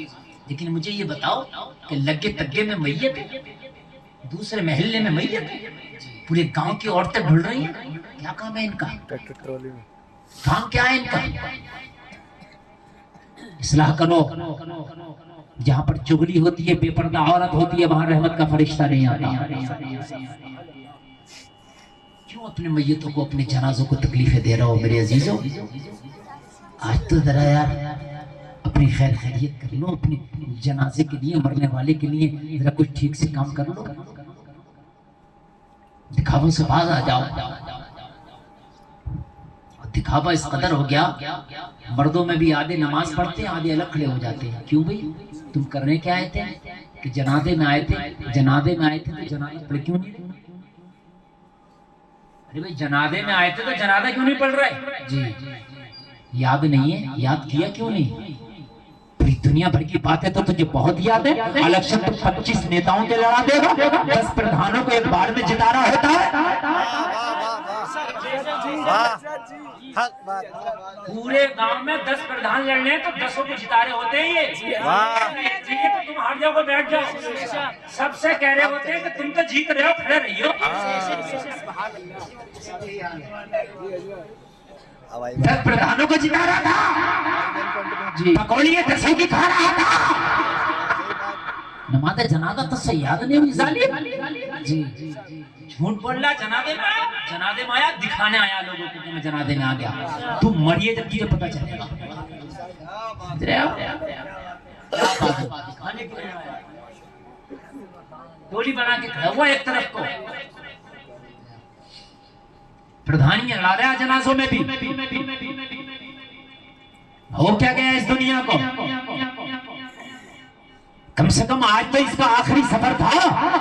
لیکن مجھے یہ بتاؤ کہ لگے تگے میں میت ہے، دوسرے محلے میں میت ہے، پورے گاؤں کی عورتیں ڈھل رہی ہیں، کیا کام ہے ان کا؟ کام کیا ہے ان کا؟ اصلاح کرو. جہاں پر چغلی ہوتی ہے، بے پردہ عورت ہوتی ہے، وہاں رحمت کا فرشتہ نہیں آتا. کیوں اپنے میتوں کو، اپنے جنازوں کو تکلیفیں دے رہا ہو میرے عزیزوں؟ آج تو ذرا یار اپنی خیر خیریت کر لو، اپنے جنازے کے لیے، مرنے والے کے لیے ذرا کچھ ٹھیک سے کام کر لو. دکھاوا سے باز آ جاؤ. دکھاوا اس قدر ہو گیا، مردوں میں بھی آدھے نماز پڑھتے ہیں، آدھے الگ کھڑے ہو جاتے ہیں. کیوں بھئی؟ تم کرنے کیا آئے تھے؟ کہ جنازے میں آئے تھے، جنازے میں آئے تھے تو جنازہ پڑھ کیوں نہیں؟ ارے بھئی جنازے میں آئے تھے تو جنازہ کیوں نہیں پڑھ رہے؟ جی یاد نہیں ہے، یاد کیا کیوں نہیں؟ دنیا بھر کی باتیں تو تجھے بہت یاد ہے. الیکشن تو 25 نیتاؤں کے لڑا دے گا, 10 پردھانوں کو ایک بار میں جتانا ہوتا ہے. پورے گاؤں میں 10 پردھان لڑنے تو 10 کو جتارے ہوتے ہیں. یہ تو تم ہار جاؤ گے, بیٹھ جاؤ. سب سے کہہ رہے ہوتے ہیں کہ تم تو جیت رہے ہو, کھڑے رہیو. 10 پردھانوں کو جتا رہا تھا جی, پکوڑیاں 10 کی کھا رہا تھا. نماز جنازہ تو سے یاد نہیں ہوئی ظالم جی. جھوٹ بول رہا. جنازے میں آیا, دکھانے آیا لوگوں کو کہ میں جنازے میں آ گیا. تم مریے جب تجھے پتا چلے گا. ٹولی بنا کے کھڑا ہوا ایک طرف کو, پردھانیاں لا رہا جنازوں میں بھی. ہو کیا گیا اس دنیا کو؟ کم سے کم آج تو اس کا آخری سفر تھا.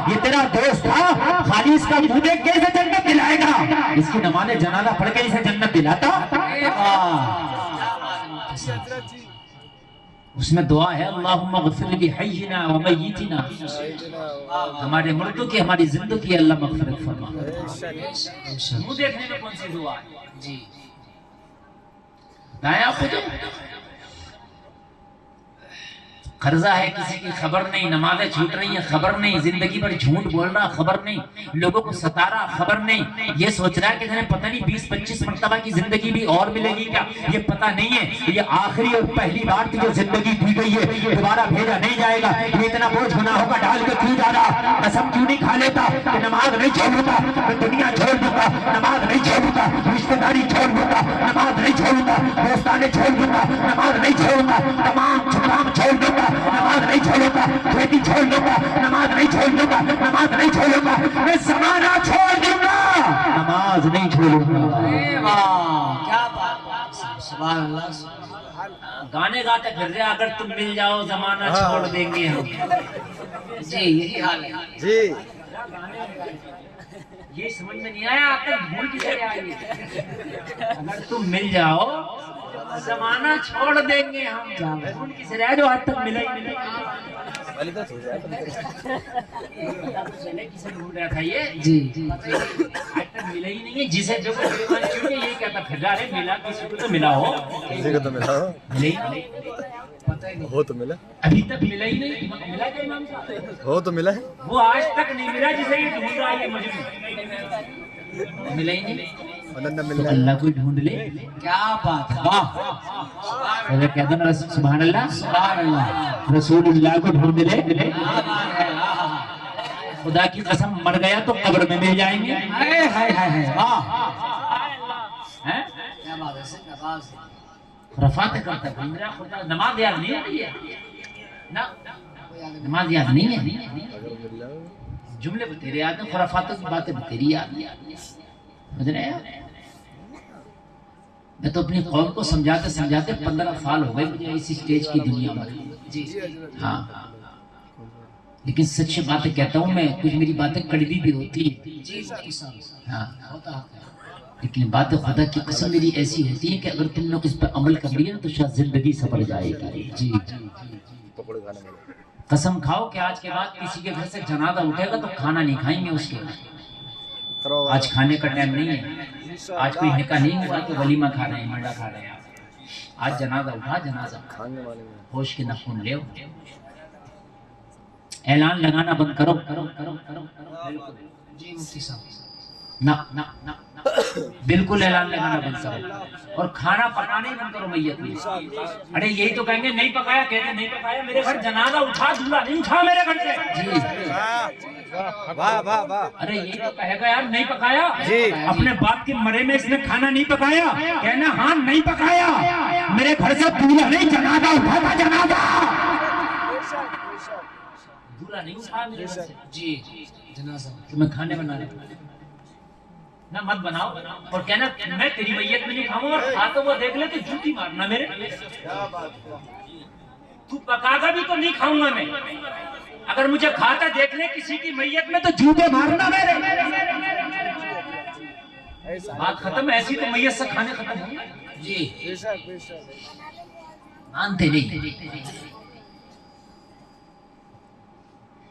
یہ تیرا دوست تھا, خالی اس کا منہ دیکھ کے اسے جنت دلائے گا. اس کی نماز جنازہ پڑھ کے اسے جنت دلاتا. اس میں دعا ہے, اللہم اغفر لحینا و میتنا, ہمارے مردوں کی ہماری زندگی اللہ مغفرت فرما. منہ دیکھنے میں کون سی دعا ہے جی؟ بتایا آپ کو. قرضہ ہے کسی کی خبر نہیں, نمازیں چھوٹ رہی ہیں خبر نہیں, زندگی پر جھوٹ بول رہا خبر نہیں, لوگوں کو ستا رہا خبر نہیں, یہ سوچ رہا ہے کہ پتہ نہیں 20-25 مرتبہ کی زندگی بھی اور ملے گی کیا. یہ پتہ نہیں ہے یہ آخری اور پہلی بار تجھے زندگی دی گئی ہے, دوبارہ بھیجا نہیں جائے گا. یہ اتنا بوجھ گناہوں کا ڈال کے کیوں جا رہا؟ قسم کیوں نہیں کھا لیتا کہ نماز نہیں چھوڑوں گا, میں دنیا چھوڑ دوں گا, نماز نہیں چھوڑوں گا, رشتہ داری چھوڑ دوں گا, نماز نہیں چھوڑوں گا, دوستانے چھوڑ دوں گا, نماز نہیں چھوڑوں گا, تمام کام چھوڑ دوں گا, نماز نہیں چھوڑوں گا, کھیتی چھوڑ دوں گا, نماز نہیں چھوڑ دوں گا, نماز نہیں چھوڑوں گا, میں زمانہ چھوڑ دوں گا, نماز نہیں چھوڑوں گا. کیا بات, سبحان اللہ. گانے گاتے پھر رہے, اگر تم مل جاؤ زمانہ چھوڑ دیں گے ہم. جی یہی حال ہے جی. یہ سمجھ میں نہیں آیا آپ تک بھول کسے آئی. اگر تم مل جاؤ زمانہ چھوڑ دیں گے ہم. بھول کسے رہے جو آج تک ملا ہی ملا. کسے ڈھونڈ رہا تھا یہ جی. آج تک ملا ہی نہیں ہے. جسے جو یہی کہتا پھر رہا ہے ملا کسی کو تو ملا ہو. کسی کو تو ملا ہو, ملا ہی نہیں, ہو تو ملا, ابھی تک ملا ہی نہیں. ملا کیا امام صاحب؟ ہو تو ملا ہے. وہ آج تک نہیں ملا جسے یہ ڈھونڈ رہا ہے مجھے. ملا ہی نہیں. تو اللہ کو ڈھونڈ لے. کیا بات ہے, واہ, کہتے ہیں سبحان اللہ, سبحان اللہ, رسول اللہ کو ڈھونڈ لے. خدا کی قسم مر گیا تو قبر میں مل جائیں گے. رفعت کرتا ہے نماز یاد نہیں آتی ہے, نماز یاد نہیں ہے, جملے بھی تیرے یاد ہیں, خرافاتوں کی باتیں بھی تیری یاد ہیں. سمجھ رہے ہیں؟ میں تو اپنی قوم کو سمجھاتے 15 سال ہو گئے مجھے اسی سٹیج کی دنیا میں. ہاں, لیکن سچ باتیں کہتا ہوں میں, کچھ میری باتیں کڑوی بھی ہوتی ہیں. ہاں, لیکن بات خدا کی قسم میری ایسی ہوتی ہے کہ اگر تم نے اس پر عمل کر لیا تو شاید زندگی سفر جائے گی. جی, قسم کھاؤ کہ آج کے بعد کسی کے گھر سے جنازہ اٹھے گا تو کھانا نہیں کھائیں گے اس کے. آج کھانے کا ٹائم نہیں ہے, آج کوئی نکاح نہیں ہوا کہ ولیمہ کھا رہے ہیں, منڈا کھا رہے ہیں. آج جنازہ اٹھا, جنازہ ہوش کے نخون لے. اعلان لگانا بند کرو. جی مفتی صاحب, نہ بالکل اعلان لگانا بند کرو, اور کھانا پکانا ہی بند کرو میت میں. ارے یہی تو کہیں گے نہیں پکایا, کہتے نہیں پکایا, میرے گھر جنازہ اٹھا, دھولا نہیں اٹھا میرے گھر سے. جی, واہ واہ واہ. ارے یہی تو کہے گا یار نہیں پکایا, اپنے باپ کے مرے میں اس نے کھانا نہیں پکایا, کہنا ہاں نہیں پکایا, میرے گھر سے دھولا نہیں, جنازہ اٹھا تھا, جنازہ دھولا نہیں اٹھا میرے گھر سے. جی جنازہ تمہیں کھانے بنا رہے نہ مت بناؤ, اور کہنا میں تیری میت میں نہیں کھاؤں, اور کھا تو وہ دیکھ لے تو جھوٹی مارنا میرے. تو پکا گا بھی تو نہیں کھاؤں گا میں, اگر مجھے کھاتا دیکھ لے کسی کی میت میں تو جھوٹے مارنا میرے. بات ختم. ایسی تو میت سے کھانے ختم ہوں. جی مانتے نہیں,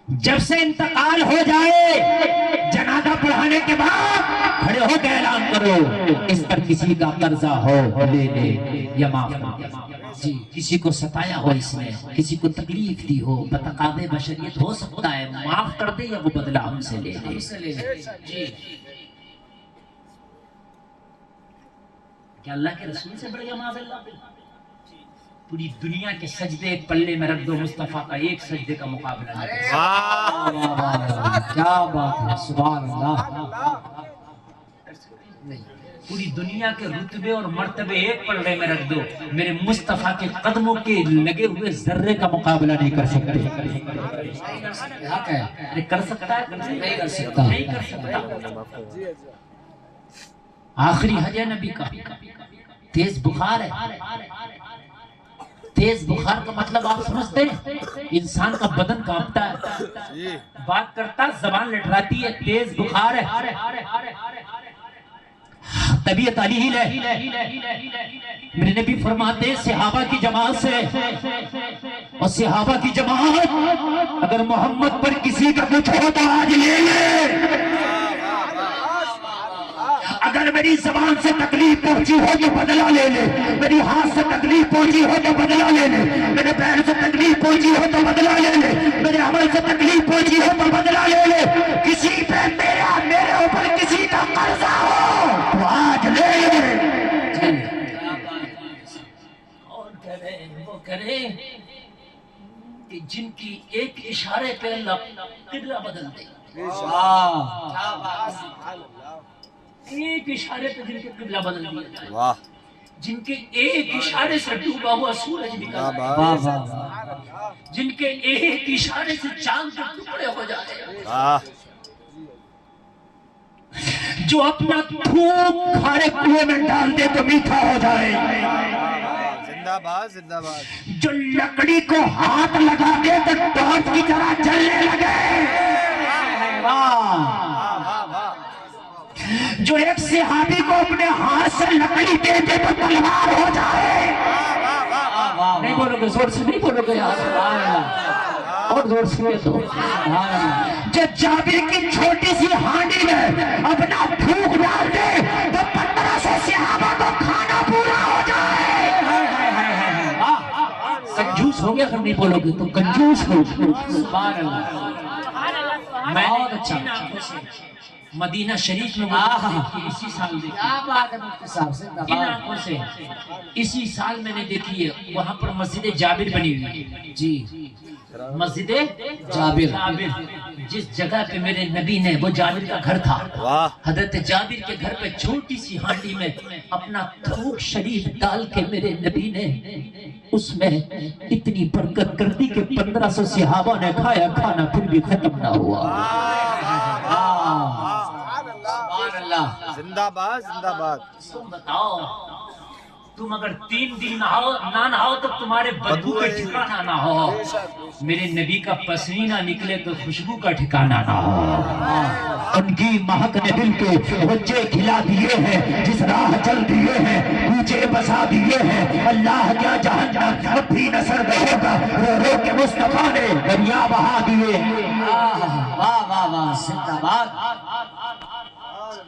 جب سے انتقال ہو جائے جنازہ پڑھانے کے بعد کھڑے ہو کے اعلان کرو اس پر کسی کا قرضہ ہو لے لے یا معاف کر دے. جی کسی کو ستایا ہو اس نے کسی کو تکلیف دی ہو بتقاضے بشریت ہو سکتا ہے معاف کر دے یا وہ بدلہ ہم سے لے لے. جی کہ اللہ کے رسول سے بڑھ گیا معاذ اللہ. پوری دنیا کے سجدے ایک پلے میں رکھ دو مصطفیٰ کا ایک سجدے کا مقابلہ نہیں کر سکتے. واہ واہ واہ، کیا بات ہے، سبحان اللہ. پوری دنیا کے رتبے اور مرتبے ایک پلڑے میں رکھ دو میرے مصطفیٰ کے قدموں کے لگے ہوئے ذرے کا مقابلہ نہیں کر سکتے. حق ہے، ارے کر سکتا ہے نہیں کر سکتا. نہیں کر سکتا. آخری حج ہے نبی کا تیز بخار ہے. تیز بخار کا مطلب آپ سمجھتے ہیں انسان کا بدن کانپتا ہے بات کرتا زبان لٹراتی ہے تیز بخار ہے طبیعت علیل ہے. میرے نبی فرماتے صحابہ کی جماعت سے اور صحابہ کی جماعت اگر محمد پر کسی کا کچھ ہو تو آج لے لے. اگر میری زبان سے تکلیف پہنچی ہو تو بدلہ لے لے میری ہاتھ سے تکلیف پہنچی ہو تو بدلہ لے لے میرے پیر سے تکلیف پہنچی ہو تو بدلہ لے لے میرے عمل سے تکلیف پہنچی ہو تو بدلہ لے لے. کسی پہ میرے اوپر کسی کا قرضہ ہو تو آج لے لے. اور کرے وہ کرے کہ جن کی ایک اشارے پہ اللہ قبلہ بدل دے. واہ کیا بات ہے. ایک اشارے پہ جن کے قبلہ بدل دیا واہ جن کے ایک اشارے سے ڈوبا ہوا سورج نکل واہ واہ واہ، جن کے ایک اشارے سے چاند کے ٹکڑے ہو جائے واہ جو اپنا تھوک کھارے کنویں میں ڈال دے تو میٹھا ہو جائے. زندہ باد زندہ باد. جو لکڑی کو ہاتھ لگا دے تو ٹارچ کی طرح جلنے لگے. جو ایک صحابی کو اپنے ہاتھ سے لکڑی دے دے تو تلوار ہو جائے. نہیں بولو گے زور سے نہیں بولو گے یار اور زور سے تو جو جابر کی چھوٹی سی ہانڈی میں اپنا تھوک ڈال دے تو 1500 صحابہ کو کھانا پورا ہو جائے. کنجوس ہو گیا اگر نہیں بولو گے تو کنجوس ہو. سبحان اللہ. میں بہت اچھا. مدینہ شریف میں اسی سال دیکھی کیا بات ہے مفتی صاحب سے. ان آنکھوں سے اسی سال میں نے دیکھی ہے وہاں پر مسجد جابر بنی ہوئی ہے. جی مسجد جابر. جس جگہ پہ میرے نبی نے وہ جابر کا گھر تھا واہ حضرت جابر کے گھر پہ چھوٹی سی ہانڈی میں اپنا تھوک شریف ڈال کے میرے نبی نے اس میں اتنی برکت کر دی کہ 1500 صحابہ نے کھایا کھانا پھر بھی ختم نہ ہوا. سبحان اللہ. زندہ باد زندہ باد. تم بتاؤ تم اگر 3 دن نہ نہاؤ تو تمہارے بدبو کا ٹھکانہ نہ ہو. میرے نبی کا پسینہ نکلے تو خوشبو کا ٹھکانہ نہ ہو. ان کی مہک نے دل کے وجے کھلا دیے ہیں جس راہ چل دیے ہیں کوچے بسا دیے ہیں. اللہ کیا جہنم اب بھی نظر نہ ہوگا رو رو کے مصطفیٰ نے دریا بہا دیے. واہ واہ واہ زندہ باد.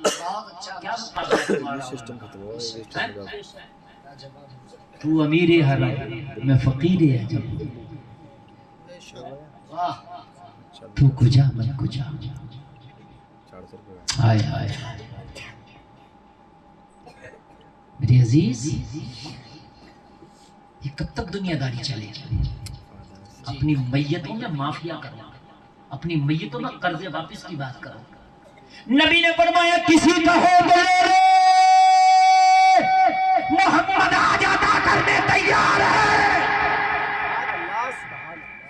بہت اچھا. کیا مقابلہ سسٹم ختم ہو گیا. تو امیر حرم میں فقیر عجم. واہ تو کجا میں کجا 400 روپے. آئے آئے میرے عزیز یہ کب تک دنیا داری چلے گی. اپنی میتوں میں معافیا کرو اپنی میتوں میں قرض واپس کی بات کرو. نبی نے فرمایا کسی کا ہو تو لے لو محمد آج عطا کرنے تیار ہے.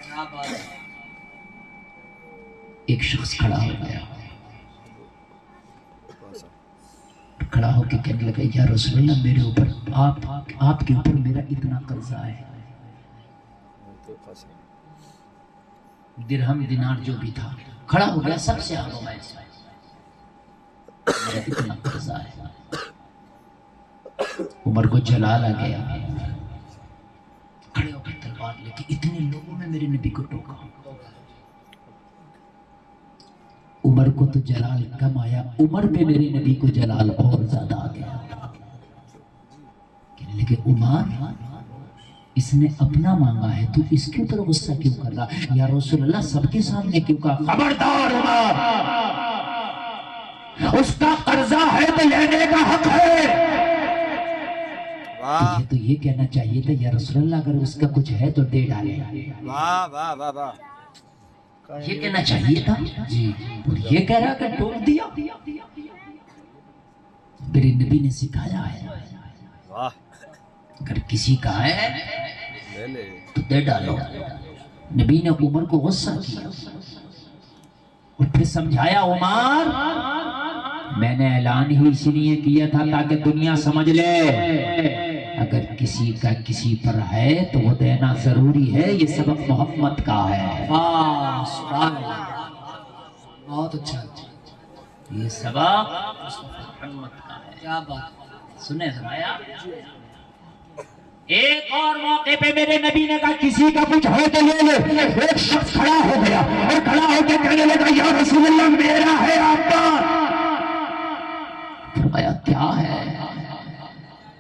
کیا بات ہے. ایک شخص کھڑا ہو گیا کھڑا ہو کے کہنے لگا یا رسول اللہ میرے اوپر آپ کے اوپر میرا اتنا قرضہ ہے. درہم دینار جو بھی تھا کھڑا ہو گیا سب سے آگے میں میرا اتنا قرضہ ہے. عمر کو جلال آ گیا کھڑے ہو کر تلوار لے کے اتنے لوگوں میں میرے نبی کو ٹوکا. عمر کو تو جلال کم آیا، عمر پہ میرے نبی کو جلال اور زیادہ آ گیا. لیکن عمر اس نے اپنا مانگا ہے، تو اس کے اوپر غصہ کیوں کر رہا؟ یا رسول اللہ سب کے سامنے کیوں کہا خبردار عمر، اس کا قرضہ ہے تو لینے کا حق ہے. واہ تو یہ کہنا چاہیے تھا یا رسول اللہ اگر اس کا کچھ ہے تو دے ڈالے. واہ واہ واہ واہ. یہ کہنا چاہیے تھا جی. یہ کہہ رہا کہ ٹوک دیا. میرے نبی نے سکھایا ہے واہ اگر کسی کا ہے لے لے. تو دے ڈالو. نبی نے عمر کو غصہ کیا اور پھر سمجھایا عمر میں نے اعلان ہی اس لیے کیا تھا تاکہ دنیا سمجھ لے اگر کسی کا کسی پر ہے تو وہ دینا ضروری ہے. یہ سبق محمد کا ہے. واہ سبحان اللہ، بہت اچھا. یہ سبق محمد کا ہے. کیا بات. سنے سنایا. ایک اور موقع پہ میرے نبی نے کہا کسی کا کچھ ہو تو لے لے. ایک شخص کھڑا ہو گیا اور کھڑا ہو کے کہنے لگا یا رسول اللہ میرا ہے آپ کا. فرمایا کیا ہے؟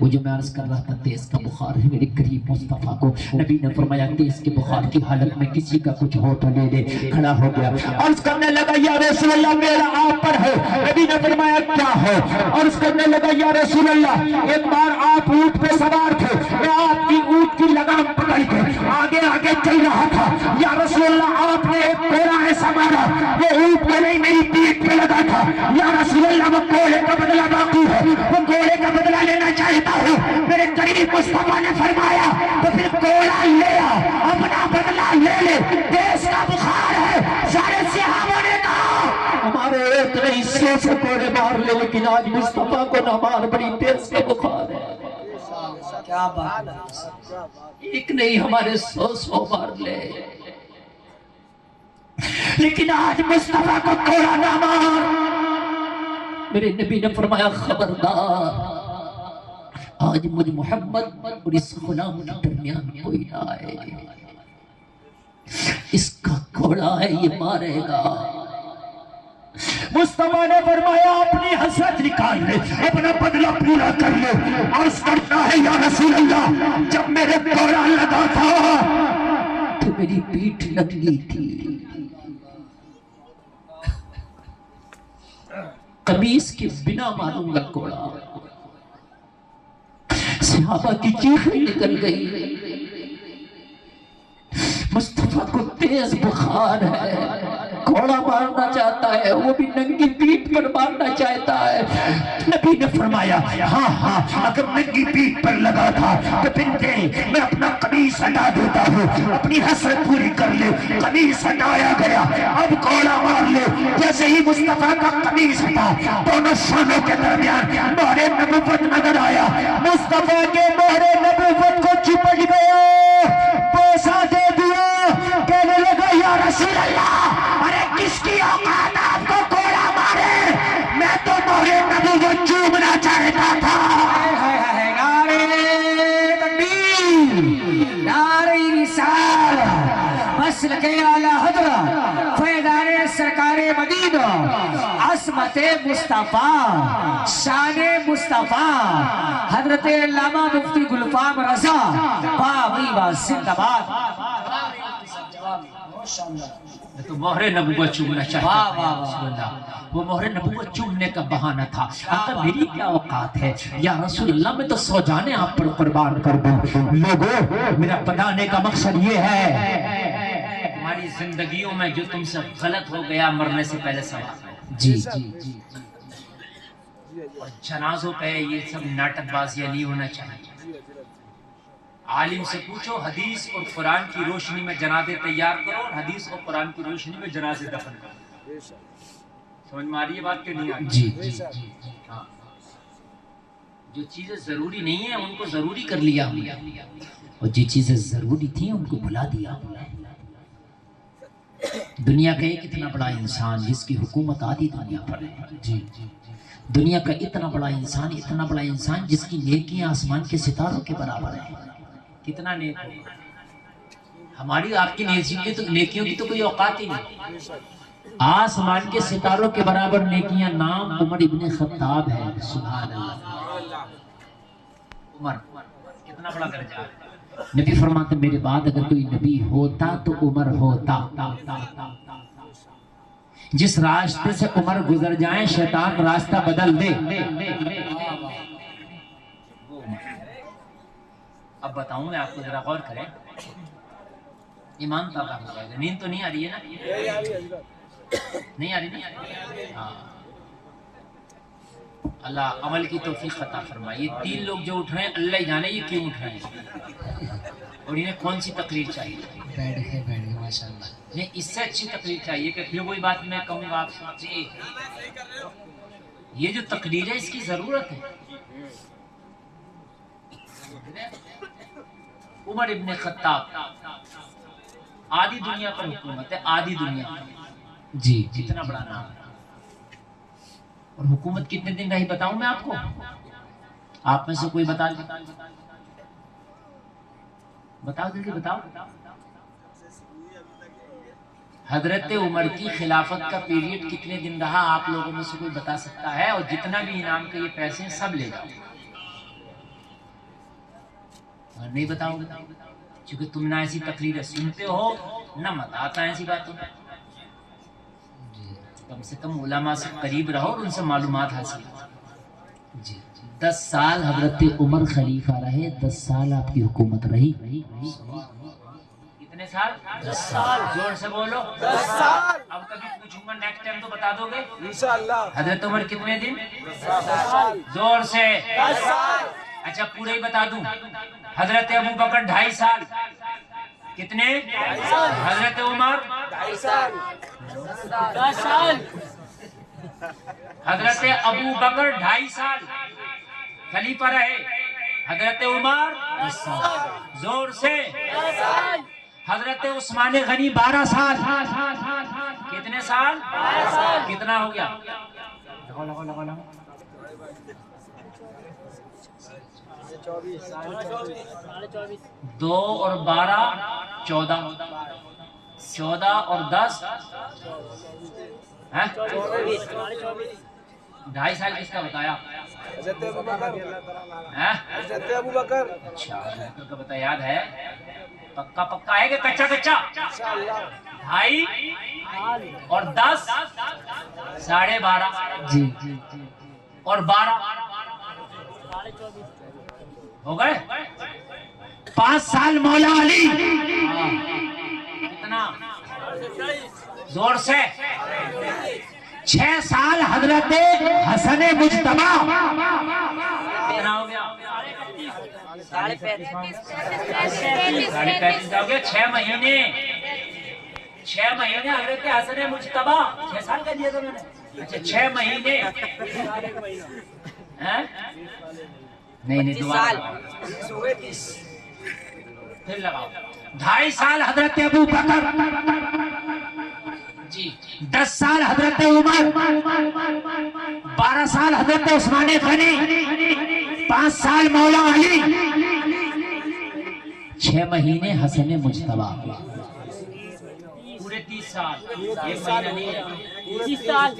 وہ جو میں عرض کر رہا تھا تیز کا بخار ہے میرے قریب مصطفیٰ کو. نبی نے فرمایا تیز کے بخار کی حالت میں کسی کا کچھ ہو تو لے لے. کھڑا ہو گیا عرض کرنے لگا یا رسول اللہ میرا آپ پر ہے. نبی نے فرمایا کیا ہے؟ عرض کرنے لگا یا رسول اللہ ایک بار آپ اونٹ پہ سوار تھے، میں آپ کی اونٹ کی لگام پکڑ کے آگے آگے چل رہا تھا. یا رسول اللہ آپ نے ایک کوڑا ایسا مارا وہ اونٹ پہ نہیں میری پیٹھ پہ لگا تھا. یا رسول اللہ وہ کوڑے کا بدلہ باقی ہے، وہ کوڑے کا بدلہ لینا چاہتا ہوں. میرے قریب مصطفیٰ نے فرمایا تو پھر کوڑا لے آ، اپنا بدلہ لے لے. دیس کا بخار ہے. سارے صحابہ نے کہا ہمارے ایک نہیں 100 کوڑے مار لے لیکن آج مصطفیٰ کو نہ مار، بڑی دیس کا بخار ہے. کیا بات. ایک نہیں ہمارے 100 مار لے لیکن آج مصطفیٰ کو کوڑا نہ مار. میرے نبی نے فرمایا خبردار آج مجھ محمد اور اس غلام کے درمیان کوئی نہ آئے. اس کا کوڑا ہے یہ مارے گا. مصطفیٰ نے فرمایا اپنی حسرت نکال لے، اپنا بدلہ پورا کر لے. عرض کرتا ہے یا رسول اللہ جب میرے کوڑا لگا تھا تو میری پیٹھ ننگی تھی، قمیص کے بنا ماروں گا کوڑا. صحابہ کی چیخیں نکل گئی. مصطفیٰ کو تیز بخار ہے، کوڑا مارنا چاہتا ہے، وہ بھی ننگی پیٹھ پر مارنا چاہتا ہے. نبی نے فرمایا ہاں ہاں اگر ننگی پیٹھ پر لگا تھا تو پھر دے، میں اپنا قمیص ہٹا دیتا ہوں، اپنی حسرت پوری کر لے. قمیص ہٹایا گیا، اب کوڑا مار لے. جیسے ہی مصطفیٰ کا قمیص ہٹا دونوں شانوں کے درمیان مہر نبوت نظر آیا. مصطفیٰ کے مہر نبوت کو چپٹ گیا، بوسہ دے دیا، کہنے لگا یا رسول اللہ ارے کس کی اوقات آپ کو کوڑا مارے؟ میں تو مہر نبوت چومنا چاہتا تھا. نعرہ تکبیر، نعرہ رسالت، مسلک اعلی حضرت فیضان سرکار مدینہ، عصمت مصطفیٰ، شان مصطفیٰ، حضرت علامہ مفتی گلفام رضا باوی و زندہ باد. میں تو مہر نبوت چومنا چاہتا تھا. وہ مہر نبوت چومنے کا بہانہ تھا. آقا میری کیا اوقات ہے یا رسول اللہ، میں تو 100 جانیں آپ پر قربان کر دوں. لوگوں میرا بتانے کا مقصد یہ ہے ہماری زندگیوں میں جو تم سے غلط ہو گیا مرنے سے پہلے سوال جی اور جنازوں پہ یہ سب ناٹک بازیاں نہیں ہونا چاہیے. عالم سے پوچھو حدیث اور قرآن کی روشنی میں جنازے تیار کرو اور حدیث اور قرآن کی روشنی میں جنازے دفن کرو. سمجھ میں آ رہی ہے بات کہ نہیں آ رہی؟ جی ہاں. جو چیزیں ضروری نہیں ہیں ان کو ضروری کر لیا اور جی چیزیں ضروری تھیں ان کو بھلا دیا. دنیا کا ایک اتنا بڑا انسان جس کی حکومت آدھی دنیا پر ہے. جی دنیا کا اتنا بڑا انسان جس کی نیکیاں آسمان کے ستاروں کے برابر ہیں. کتنا نیک ہو. ہماری آپ کی نیکیوں کی تو کوئی اوقات ہی نہیں. آسمان کے ستاروں کے برابر نیکیاں، نام عمر ابن خطاب ہے. سبحان اللہ. عمر کتنا بڑا درجہ ہے. نبی فرماتے میرے بعد اگر کوئی نبی ہوتا تو عمر ہوتا. جس راستے سے عمر گزر جائیں شیطان راستہ بدل دے. اب بتاؤں میں آپ کو، ذرا غور کریں. ایمان تابع ہو جائے گا. نیند تو نہیں آ رہی ہے نا؟ نہیں آ رہی نا؟ ہاں. اللہ عمل کی توفیق عطا فرمائے. یہ 3 لوگ جو اٹھ رہے ہیں اللہ ہی جانے یہ کیوں اٹھ رہے ہیں اور انہیں کون سی تقریر چاہیے. بیٹھ گئے ماشاءاللہ. نہیں، اس سے اچھی تقریر چاہیے کہ پھر وہی بات میں کہوں گا آپ سمجھیے. یہ جو تقریر ہے اس کی ضرورت ہے. عمر ابن خطاب آدھی دنیا پر حکومت ہے. آدھی دنیا جی جتنا بڑا نام ہے. اور حکومت کتنے دن رہی بتاؤں میں آپ کو؟ آپ میں سے کوئی بتا دیں. بتاؤ جلدی بتاؤ. حضرت عمر کی خلافت کا پیریڈ کتنے دن رہا آپ لوگوں میں سے کوئی بتا سکتا ہے؟ اور جتنا بھی انعام کے یہ پیسے ہیں سب لے جاؤ. اور نہیں بتاؤ کیونکہ تم نہ ایسی تقریریں سنتے ہو نہ مت آتا ایسی باتیں. کم سے کم علماء سے قریب رہو اور ان سے معلومات حاصل کرو. جی 10 سال حضرت عمر خلیفہ رہے. 10 سال آپ کی حکومت رہی. کتنے سال؟ 10 سال. زور سے بولو. 10 سال. اب کبھی پوچھوں گا نیکسٹ ٹائم تو بتا دو گے انشاءاللہ. حضرت عمر کتنے دن؟ 10 سال. زور سے. 10 سال. اچھا پورا ہی بتا دوں. حضرت ابو بکر 2.5 سال. کتنے؟ 2.5 سال. حضرت عمر 2.5 سال. 10 سال. حضرت ابو بکر 2.5 سال خلیفہ رہے. حضرت عمر 10 سال. زور سے. 10 سال. حضرت عثمان غنی 12 سال. کتنے سال؟ 12 سال. کتنا ہو گیا؟ 2 اور 12 14. 14 اور 10 2.5 سال کس کا بتایا؟ حضرت ابو بکر. ہاں؟ حضرت ابو بکر. اچھا کا بتا یاد ہے؟ پکا پکا ہے کہ کچا کچا؟ انشاءاللہ. 2.5 اور 10 12.5 جی اور 12 ہو گئے. 5 سال مولا علی. کتنا؟ زور سے. 6 سال حضرت حسن مجتبی. کتنا ہو گیا؟ 35 ہو گیا. 6 مہینے. 6 مہینے حضرت حسن مجتبی. 6 سال کا دیا تھا میں نے. اچھا 6 مہینے. نہیں دوبارہ پھر لگاؤ. 2.5 سال حضرت ابو بکر. جی 10 سال حضرت عمر. 12 سال حضرت عثمان غنی. 5 سال مولا علی. 6 مہینے حسن مجتبی. پورے 30 سال. 1 مہینہ نہیں ہے. 30 سال.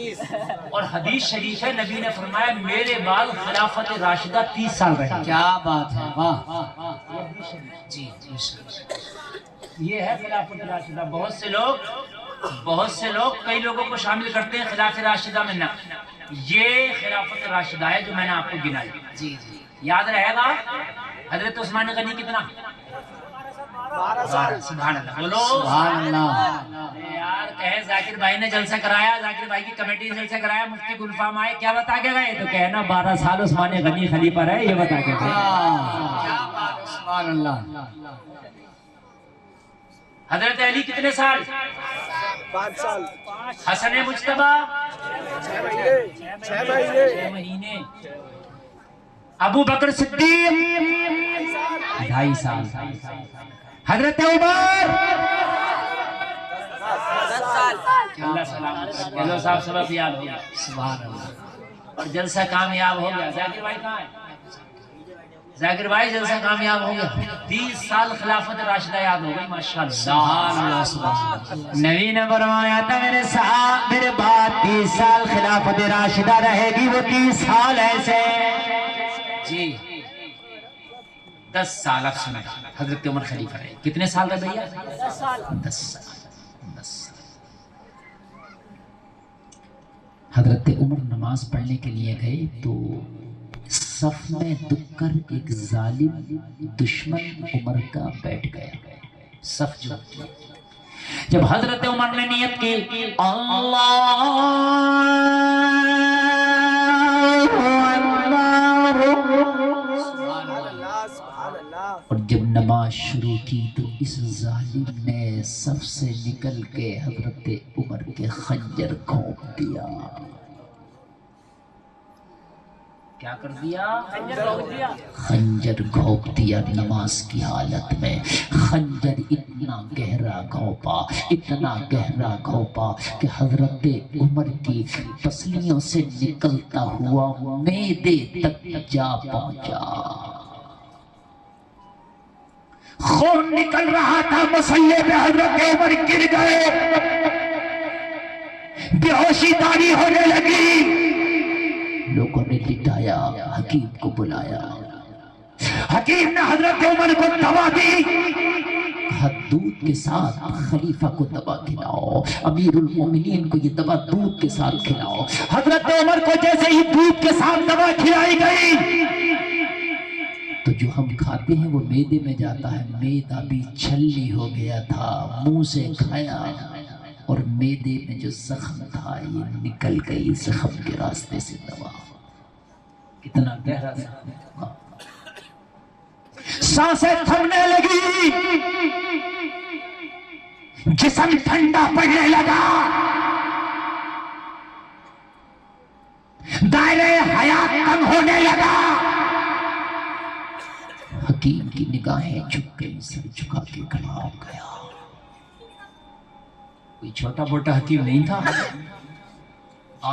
اور حدیث شریف ہے نبی نے فرمایا میرے بعد خلافت راشدہ 30 سال رہے. کیا بات ہے. واہ. جی یہ ہے خلافت راشدہ. بہت سے لوگ کئی لوگوں کو شامل کرتے ہیں خلافت راشدہ میں. نہ یہ خلافت راشدہ ہے جو میں نے آپ کو گنائی. جی یاد رہے گا. حضرت عثمان غنی کتنا؟ 12 سال. سبحان اللہ بولو. سبحان اللہ. یار کہے ذاکر بھائی نے جلسہ کرایا، ذاکر بھائی کی کمیٹی نے جلسہ کرایا، مفتی گلفام آئے، کیا بتا کے گئے؟ تو کہنا 12 سال عثمان غنی خلیفہ رہے. یہ بتا کے گئے. سبحان اللہ. حضرت علی کتنے سال؟ 5 سال. حسن مجتبی 6 مہینے. 6 مہینے. ابو بکر صدیق 2.5 سال. حضرت عمر 10 سال. اللہ سلام. چلو صاحب سبب یاد ہو گیا. سبحان اللہ. اور جلسہ کامیاب ہو گیا. ذاکر بھائی کہاں ہے؟ ذاکر بھائی جلسہ کامیاب ہو گیا. 30 سال خلافت راشدہ یاد ہو گئی ماشاءاللہ. نبی نے فرمایا تھا میرے بعد 30 سال خلافت راشدہ رہے گی، وہ 30 سال ایسے. جی 10 سال اب سنیں حضرت عمر خلیفہ رہے. کتنے سال رہے بھیا؟ 10 سال. 10 سال. حضرت عمر نماز پڑھنے کے لیے گئے تو صف میں دکھ کر ایک ظالم دشمن عمر کا بیٹھ گیا. صف جو جب حضرت عمر نے نیت کی اللہ اور جب نماز شروع کی تو اس ظالم نے صف سے نکل کے حضرت عمر کے خنجر گھونپ دیا. کیا کر دیا؟ خنجر گھونپ دیا نماز کی حالت میں. خنجر اتنا گہرا گھونپا، اتنا گہرا گھونپا کہ حضرت عمر کی پسلیوں سے نکلتا ہوا معدے تک جا پہنچا. خون نکل رہا تھا مصلی پہ، حضرت عمر گر گئے، بے ہوشی طاری ہونے لگی. لوگوں نے لٹایا، حکیم کو بلایا. حکیم نے حضرت عمر کو دوا دی، کہا دودھ کے ساتھ خلیفہ کو دوا کھلاؤ، امیر المومنین کو یہ دوا دودھ کے ساتھ کھلاؤ. حضرت عمر کو جیسے ہی دودھ کے ساتھ دوا کھلائی گئی تو جو ہم کھاتے ہیں وہ معدے میں جاتا ہے. معدہ بھی چھلنی ہو گیا تھا، منہ سے کھایا اور معدے میں جو زخم تھا یہ نکل گئی زخم کے راستے سے دوا. کتنا گہرا زخم. سانسیں تھمنے لگی، جسم ٹھنڈا پڑنے لگا، دائرے حیات کم ہونے لگا. حکیم کی نگاہیں جھک گئی، سر جھکا کے کھڑا ہو گیا. کوئی چھوٹا موٹا حکیم نہیں تھا،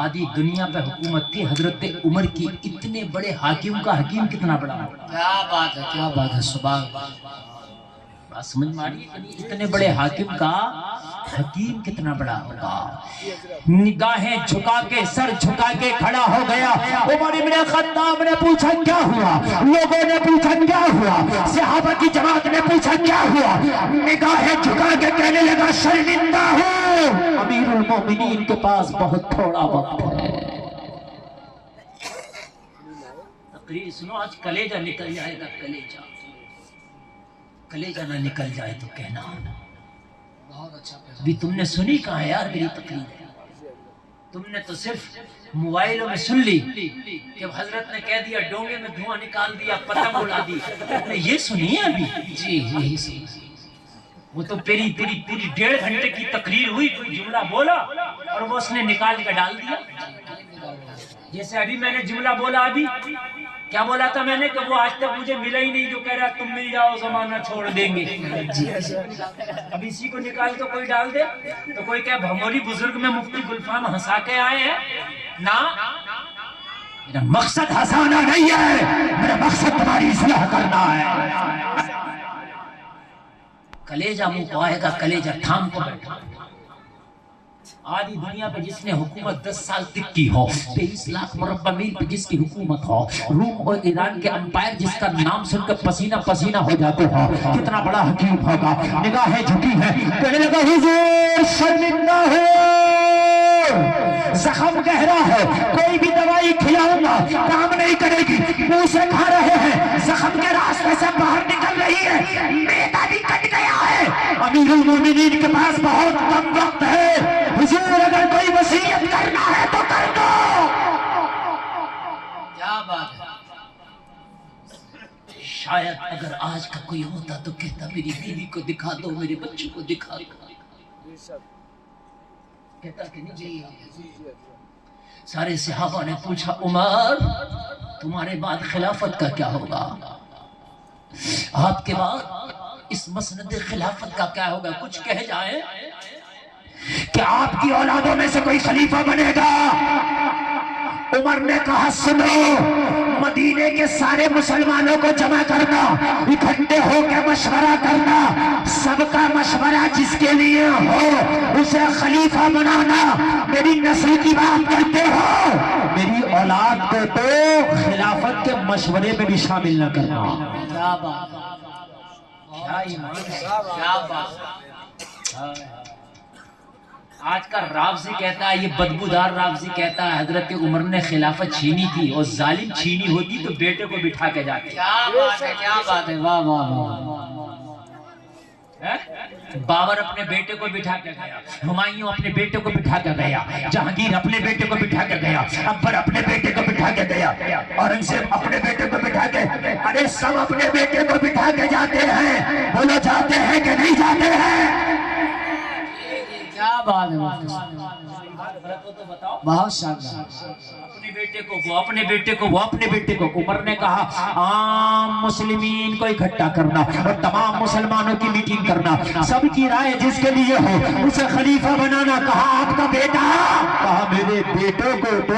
آدھی دنیا پہ حکومت تھی حضرت عمر کی. اتنے بڑے حاکم کا حکیم کتنا بڑا ہوگا؟ کیا بات ہے، کیا بات ہے، سبحان اللہ. بات سمجھ میں آ رہی ہے؟ اتنے بڑے حاکم کا حکیم کتنا بڑا ہوگا. نگاہیں جھکا کے سر جھکا کے کھڑا ہو گیا. عمر ابن خطاب نے پوچھا کیا ہوا؟ لوگوں نے پوچھا کیا ہوا؟ صحابہ کی جماعت نے پوچھا کیا ہوا؟ نگاہیں جھکا کے کہنے لگا شرمندہ ہوں، امیر المومنین کے پاس بہت تھوڑا وقت ہے. تقریر سنو، آج کلیجہ نکل جائے گا. کلیجہ نہ نکل جائے تو کہنا. بہت اچھا پیغام. بھی تم نے سنی کہاں ہے یار میری تقریر؟ تم نے تو صرف موبائلوں میں سن لی. جب حضرت نے کہہ دیا ڈونگے میں دھواں نکال دیا، پتنگ اڑا دی، تم نے یہ سنی ہے ابھی؟ جی یہی سنی. وہ تو پوری 1.5 گھنٹے کی تقریر ہوئی، کوئی جملہ بولا اور وہ اس نے نکال کر ڈال دیا. جیسے ابھی میں نے جملہ بولا، ابھی کیا بولا تھا میں نے کہ وہ آج تک مجھے ملا ہی نہیں جو کہہ رہا تم مل جاؤ زمانہ چھوڑ دیں گے. اب اسی کو نکال تو کوئی ڈال دے تو کوئی کہ بھموری بزرگ میں مفتی گلفام ہنسا کے آئے ہیں. نا، میرا مقصد ہنسانا نہیں ہے، میرا مقصد تمہاری اصلاح کرنا ہے. کلیجہ منہ کو آئے گا، کلیجہ تھام کو بیٹھا. آدھی دنیا پہ جس نے حکومت 10 سال تک کی ہو، 23 لاکھ مربع میل پہ جس کی حکومت ہو، روم اور ایران کے امپائر جس کا نام سن کر پسینہ پسینہ ہو جاتے ہو، کتنا بڑا حکیم ہوگا. نگاہیں جھکی ہیں، کہنے لگا حضور شرمندہ ہو، زخم گہرا ہے، کوئی بھی دوائی کھلاؤں گا کام نہیں کرے گی. منہ سے کھا رہے ہیں، زخم کے راستے سے باہر نکل رہی ہے، معدہ بھی کٹ گیا ہے. امیر المومنین کے پاس بہت کم وقت ہے، حضور اگر کوئی وصیت کرنا ہے تو کر دو. کیا بات ہے. شاید اگر آج کا کوئی ہوتا تو کہتا میری بیوی کو دکھا دو، میرے بچوں کو دکھا دو. کہتا کہ نہیں؟ جی. سارے صحابہ نے پوچھا عمر تمہارے بعد خلافت کا کیا ہوگا؟ آپ کے بعد اس مسند خلافت کا کیا ہوگا؟ کچھ کہہ جائیں کہ آپ کی اولادوں میں سے کوئی خلیفہ بنے گا. عمر نے کہا سنو، مدینے کے سارے مسلمانوں کو جمع کرنا، اکٹھے ہو کے مشورہ کرنا، سب کا مشورہ جس کے لیے ہو اسے خلیفہ بنانا۔ میری نسل کی بات کرتے ہو، میری اولاد کو تو خلافت کے مشورے میں بھی شامل نہ کرنا۔ کیا بات ہے، کیا ایمان ہے، کیا بات ہے۔ آج کا رافضی کہتا ہے، یہ بدبودار رافضی کہتا ہے حضرت عمر نے خلافت چھینی تھی، اور ظالم چھینی ہوتی تو بیٹے کو بٹھا کے جاتے۔ کیا بات ہے، کیا بات ہے، واہ واہ واہ۔ بابر اپنے بیٹے کو بٹھا کے گیا، ہمایوں اپنے بیٹے کو بٹھا کے گیا، جہانگیر اپنے بیٹے کو بٹھا کے گیا، اکبر اپنے بیٹے کو بٹھا کے گیا، اورنگزیب اپنے بیٹے کو بٹھا کے، ارے سب اپنے بیٹے کو بٹھا کے جاتے ہیں۔ بولو جاتے ہیں کہ نہیں جاتے ہیں؟ کیا بات ہے، بہت شاندار۔ اپنے بیٹے کو وہ اپنے بیٹے کو وہ اپنے بیٹے کو عمر نے کہا عام مسلمین کو اکٹھا کرنا اور تمام مسلمانوں کی میٹنگ کرنا، سب کی رائے جس کے لیے ہو اسے خلیفہ بنانا۔ کہا آپ کا بیٹا، کہا میرے بیٹوں کو تو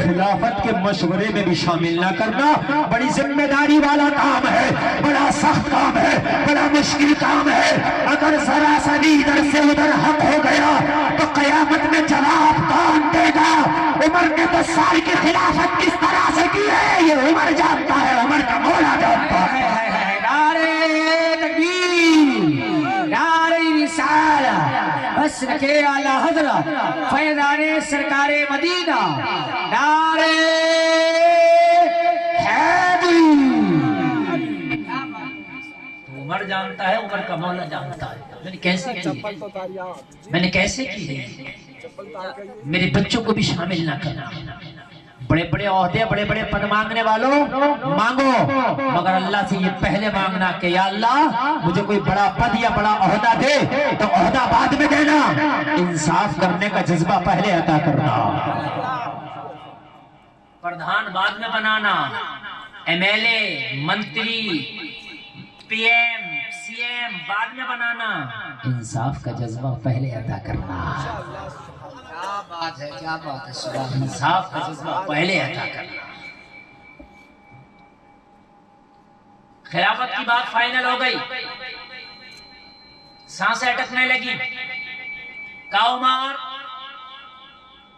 خلافت کے مشورے میں بھی شامل نہ کرنا، بڑی ذمہ داری والا کام ہے، بڑا سخت کام ہے، بڑا مشکل کام ہے۔ اگر ذرا سا بھی ادھر سے ادھر حق ہو گیا تو قیامت میں جواب کون دے گا؟ عمر نے 10 سال کی خلافت کس طرح سے کی ہے یہ عمر جانتا ہے، عمر کا مولا جانتا ہے۔ نعرہ تکبیر، نعرہ رسالہ، بس رکھے اعلیٰ حضرت فیضان سرکار مدینہ، نعرہ حیدری۔ عمر جانتا ہے، عمر کا مولا جانتا ہے۔ میں نے کیسے کی ہے؟ میں نے کیسے کی ہے؟ میرے بچوں کو بھی شامل نہ کرنا۔ بڑے بڑے عہدے، بڑے بڑے پد مانگنے والوں مانگو، مگر اللہ سے یہ پہلے مانگنا کہ یا اللہ مجھے کوئی بڑا پد یا بڑا عہدہ دے تو عہدہ بعد میں دینا، انصاف کرنے کا جذبہ پہلے عطا کرنا۔ پردھان بعد میں بنانا، ایم ایل اے، منتری، پی ایم، سی ایم بعد میں بنانا، انصاف کا جذبہ پہلے عطا کرنا۔ کیا بات ہے، کیا بات ہے، سبحان اللہ۔ انصاف کا جذبہ پہلے عطا کرنا۔ خلافت کی بات فائنل ہو گئی، سانسیں اٹکنے لگی۔ کہا عمر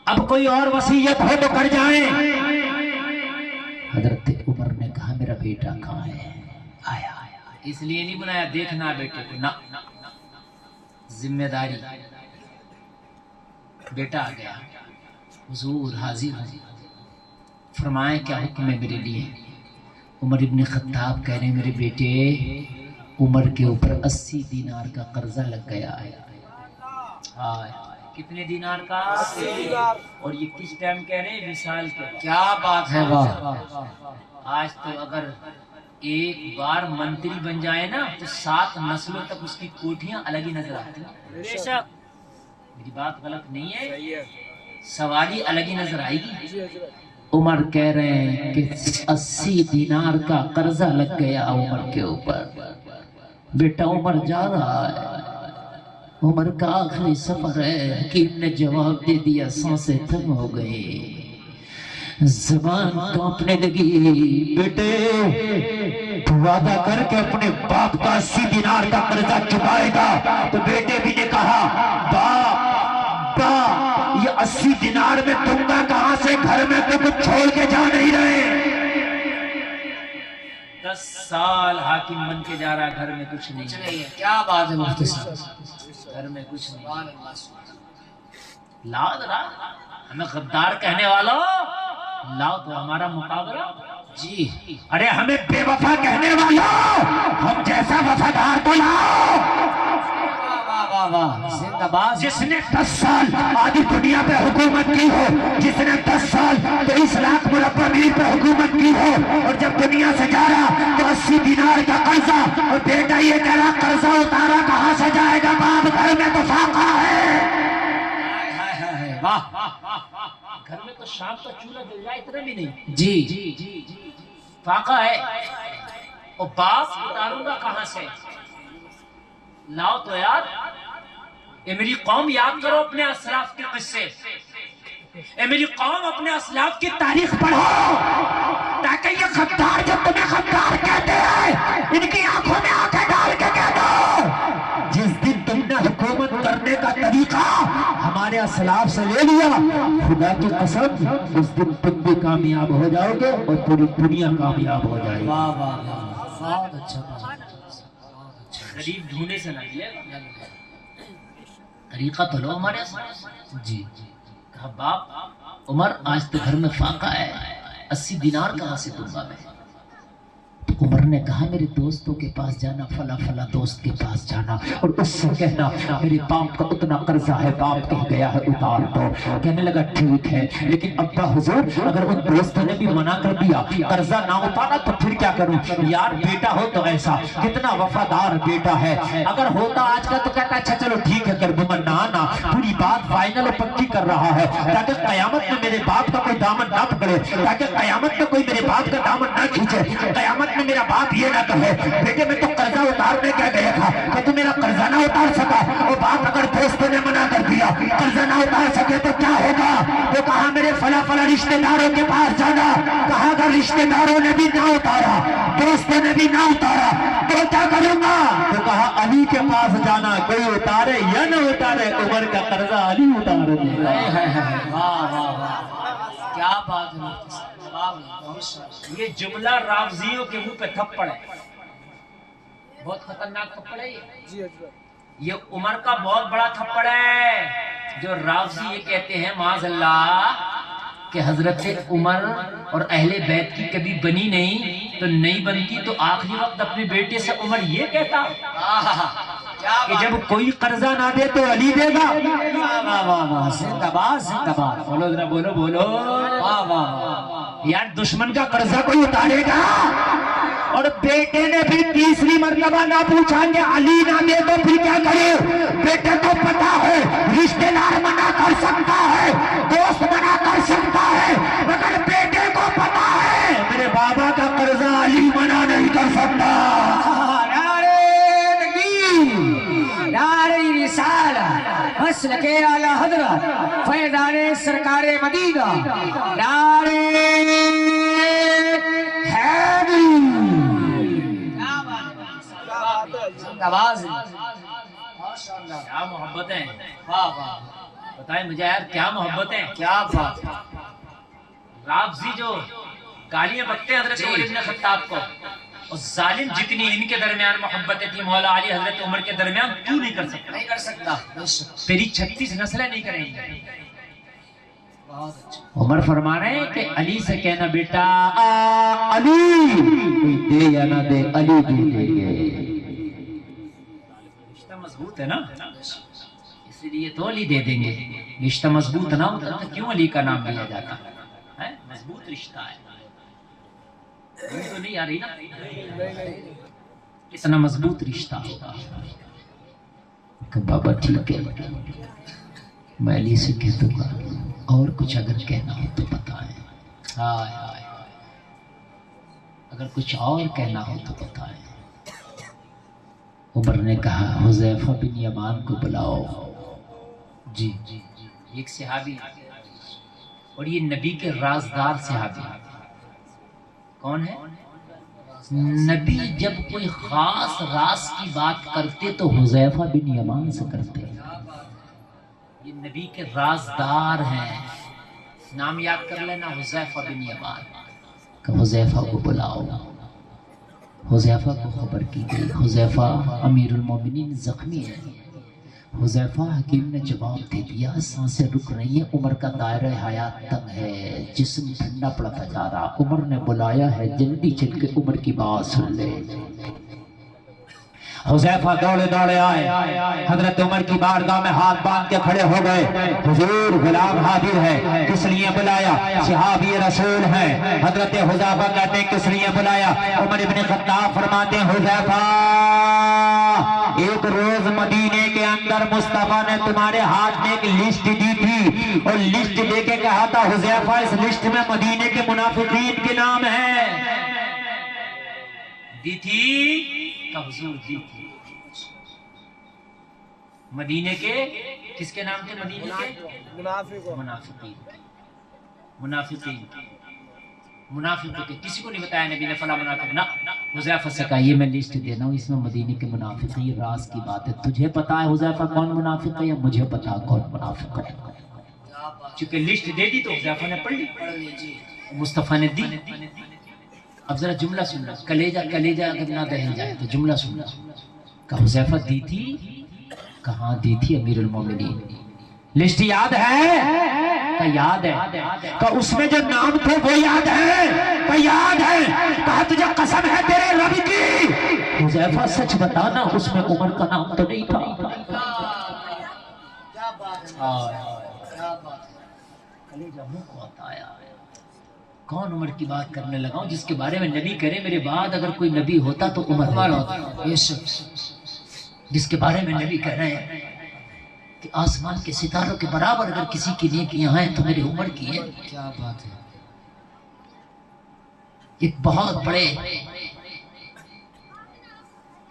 اب کوئی اور وصیت ہو تو کر جائیں۔ حضرت عمر نے کہا میرا بیٹا کہاں ہے؟ آیا اس لیے نہیں بنایا دیکھنا بیٹے کو، نہ ذمہ داری۔ بیٹا آ گیا، حضور حاضر ہوں، فرمائیں کیا حکم ہے میرے لیے؟ عمر ابن خطاب کہہ رہے ہیں میرے بیٹے عمر کے اوپر 80 دینار کا قرضہ لگ گیا ہے۔ کتنے دینار کا؟ 80 دینار۔ اور یہ کس ٹائم کہہ رہے ہیں؟ مثال کے۔ کیا بات ہے، واہ۔ آج تو اگر ایک بار منتری بن جائے نا تو 7 نسلوں تک اس کی کوٹھیاں الگ ہی نظر آتی ہیں۔ بے شک میری بات غلط نہیں ہے، سواری الگ ہی نظر آئے گی۔ عمر کہہ رہے ہیں کہ 80 دینار کا قرضہ لگ گیا عمر کے اوپر۔ بیٹا عمر جا رہا ہے، عمر کا آخری سفر ہے۔ حکیم نے جواب دے دیا، سانسیں تھم ہو گئی، زبان کانپنے لگی۔ بیٹے تو وعدہ کر کے اپنے باپ کا 80 دینار کا قرضہ چکائے گا؟ تو بیٹے بھی نے کہا باپ یہ 80 دینار میں دوں گا کہاں سے؟ گھر میں تو کچھ چھوڑ کے جا نہیں رہے۔ 10 سال حاکم بن کے جا رہا، گھر میں کچھ نہیں ہے۔ کیا بات ہے مفتی صاحب، گھر میں کچھ نہیں۔ لاؤ ذرا، ہمیں غدار کہنے والوں لاؤ تو ہمارا مقابلہ جی۔ ارے ہمیں بے وفا کہنے والوں ہم جیسا وفادار تو لاؤ۔ واہ واہ، زندہ باد۔ جس نے 10 سال آدھی دنیا پہ حکومت کی ہو، جس نے 10 سال 23 لاکھ مربع میل پہ حکومت کی ہو، اور جب دنیا سے جا رہا تو 80 دینار کا قرضہ، اور بیٹا یہ کہہ رہا قرضہ اتارا کہاں سے جائے گا؟ باپ گھر میں تو فاقہ ہے۔ گھر میں تو شام کا چولہا جل جائے اتنا بھی نہیں، جی فاقہ ہے، اور باپ اتاروں گا کہاں سے؟ لاؤ تو یار، اے میری قوم یاد کرو اپنے اسلاف کے قصے، اے میری قوم اپنے اسلاف کی تاریخ پڑھو، تاکہ یہ تمہارے سلاف سے لے لیا، خدا کی قسم اس دن تم بھی کامیاب ہو جاؤ گے اور پوری دنیا کامیاب ہو جائے گی۔ واہ واہ واہ، بہت اچھا بات، غریب ڈھونڈے سے نہ لیا، طریقہ تو لو ہمارے جی۔ کہا باپ عمر آج تو گھر میں فاقہ ہے، 80 دینار کہاں سے دوں گا میں؟ تو عمر نے کہا میرے دوستوں کے پاس جانا، فلاں فلاں دوست کے پاس جانا اور اس سے کہنا میرے باپ کا اتنا قرضہ ہے، باپ کہہ گیا ہے اتار دو۔ کہنے لگا ٹھیک ہے، لیکن ابا حضور اگر ان دوستوں نے بھی منع کر دیا قرضہ نہ اتارا تو پھر کیا کروں؟ یار بیٹا ہو تو ایسا، کتنا وفادار بیٹا ہے، اگر ہوتا آج کا تو کہتا اچھا چلو ٹھیک ہے کر دوں گا، نہ پوری بات فائنل اور پکی کر رہا ہے تاکہ قیامت میں میرے باپ کا کوئی دامن نہ پکڑے، تاکہ قیامت میں کوئی میرے باپ کا دامن نہ کھینچے، قیامت میں میرا باپ یہ نہ کہے بیٹے میں تو قرضہ اتارنے کیا گیا تھا کہ تو میرا قرضہ نہ اتار سکا، اور باپ اگر دوستوں نے منع کر دیا قرضہ نہ اتار سکے تو کیا ہوگا؟ تو کہا میرے فلاں فلاں رشتہ داروں کے پاس جانا، کہا اگر رشتہ داروں نے بھی نہ اتارا، دوستوں نے بھی نہ اتارا تو کیا کروں گا؟ تو کہا علی کے پاس جانا، کوئی اتارے یا نہ اتارے عمر کا قرضہ علی اتار دے گا۔ واہ واہ واہ، کیا بات ہے، یہ جملہ رافضیوں کے منہ پہ تھپڑ ہے، بہت خطرناک تھپڑ ہے جی حضرت، یہ عمر کا بہت بڑا تھپڑ ہے۔ جو رافضی یہ کہتے ہیں معاذ اللہ کہ حضرت عمر اور اہل بیت کی کبھی بنی نہیں تو نہیں بنتی، تو آخری وقت اپنے بیٹے سے عمر یہ کہتا کہ جب کوئی قرضہ نہ دے تو علی دے گا۔ واہ واہ واہ، زندہ باد زندہ باد، بولو ذرا، بولو بولو۔ واہ واہ واہ، یار دشمن کا قرضہ کوئی اتارے گا؟ اور بیٹے نے بھی تیسری مرتبہ نہ پوچھا کہ علی نہ دے تو پھر کیا کرے؟ بیٹے کو پتا ہے رشتہ دار منع کر سکتا ہے، دوست منع کر سکتا ہے، مگر بیٹے کو پتا ہے میرے بابا کا قرضہ علی منع نہیں کر سکتا۔ نعرہ تکبیر، نعرہ رسالہ، مسلک اعلی حضرت فیضان سرکار مدینہ، نعرہ حیدری، کیا محبت ہے، واہ واہ، بتائیں مجھے یار کیا محبت ہے۔ کیا بات ہے، رافضی جو گالیاں بکتے ہیں حضرت عمر بن خطاب کو، اور ظالم جتنی ان کے درمیان محبتیں تھی مولا علی حضرت عمر کے درمیان تو نہیں کر سکتا، نہیں کر سکتا، تیری 36 نسلیں نہیں کریں گے۔ بہت اچھا، عمر فرما رہے ہیں کہ علی سے کہنا بیٹا علی کوئی دے یا نہ دے علی دے دیں گے۔ رشتہ مضبوط ہے نا، اسی لیے تو علی دے دیں گے۔ رشتہ مضبوط نہ ہوتا تو کیوں علی کا نام لیا جاتا ہے؟ مضبوط رشتہ ہے، تو نہیں آ رہی نا، اتنا مضبوط رشتہ ہوگا کہ بابا ٹھیک ہے میں علی سے کہہ دوں گا، اور کچھ اگر کہنا ہو تو بتائیں۔ ہائے ہائے، اگر کچھ اور کہنا ہو تو بتائیں۔ عمر نے کہا حذیفہ بن یمان کو بلاؤ۔ جی ایک صحابی، اور یہ نبی کے رازدار صحابی کون ہے؟ نبی جب کوئی خاص راز کی بات کرتے تو حذیفہ بن یمان سے کرتے، یہ نبی کے رازدار ہیں، نام یاد کر لینا حذیفہ بن یمان، کہ حذیفہ کو بلاؤ۔ حذیفہ کو خبر کی گئی، حذیفہ امیر المومنین زخمی ہے۔ حذیفہ حکیم نے جواب دے دیا سانسیں رک رہی ہیں، عمر کا دائرہ حیات تنگ ہے، جسم ٹھنڈا پڑتا جا رہا، عمر نے بلایا ہے جلدی چل کے عمر کی بات سن لے۔ حذیفہ دوڑے دوڑے آئے، حضرت عمر کی بارگاہ میں ہاتھ باندھ کے کھڑے ہو گئے، حضور غلام حاضر ہے، کس لیے بلایا؟ صحابی رسول ہیں۔ حضرت حذیفہ کہتے ہیں کس لیے بلایا؟ عمر ابن خطاب فرماتے ہیں حذیفہ ایک روز مدینے کے اندر مصطفیٰ نے تمہارے ہاتھ میں ایک لسٹ دی تھی، اور لسٹ دے کے کہا تھا حذیفہ اس لسٹ میں مدینے کے منافقین کے نام ہیں۔ دی تھی کہ حضور دی تھی، مدینے کے کس کے نام تھے؟ مدینے کے منافق ہو، منافقین۔ منافق کے کسی کو نہیں بتایا نبی نے فلاں منافق نہ. حذیفہ سے کہا یہ میں لسٹ دے رہا ہوں اس میں مدینے کے منافق ہیں, یہ راز کی بات ہے, تجھے پتا ہے حذیفہ کون منافق ہے یا مجھے پتا ہے کون منافق ہے؟ چونکہ لسٹ دے دی تو حذیفہ نے پڑھ لی, مصطفیٰ نے دی. اب ذرا جملہ سننا, کلیجہ اگر نہ دہل جائے تو جملہ سننا. کہ حذیفہ دی تھی, کہاں دی تھی امیر المومنین؟ لسٹ یاد ہے؟ کہ یاد ہے. کہ اس میں جو نام تھے وہ یاد ہے؟ کہ یاد ہے. کہا تجھے قسم ہے تیرے رب کی, حذیفہ سچ بتانا اس میں عمر کا نام تو نہیں تھا. کیا بات ہے, کیا بات ہے. کلیجہ منہ کو آتا. کون عمر کی بات کرنے لگا ہوں جس کے بارے میں نبی کرے میرے بعد اگر کوئی نبی ہوتا تو عمر ہوتا. جس کے بارے میں نبی کہہ رہے ہیں کہ آسمان کے ستاروں کے برابر اگر کسی کی نیکیاں ہیں تو میرے عمر کی ہیں. کیا بات ہے. ایک بہت بڑے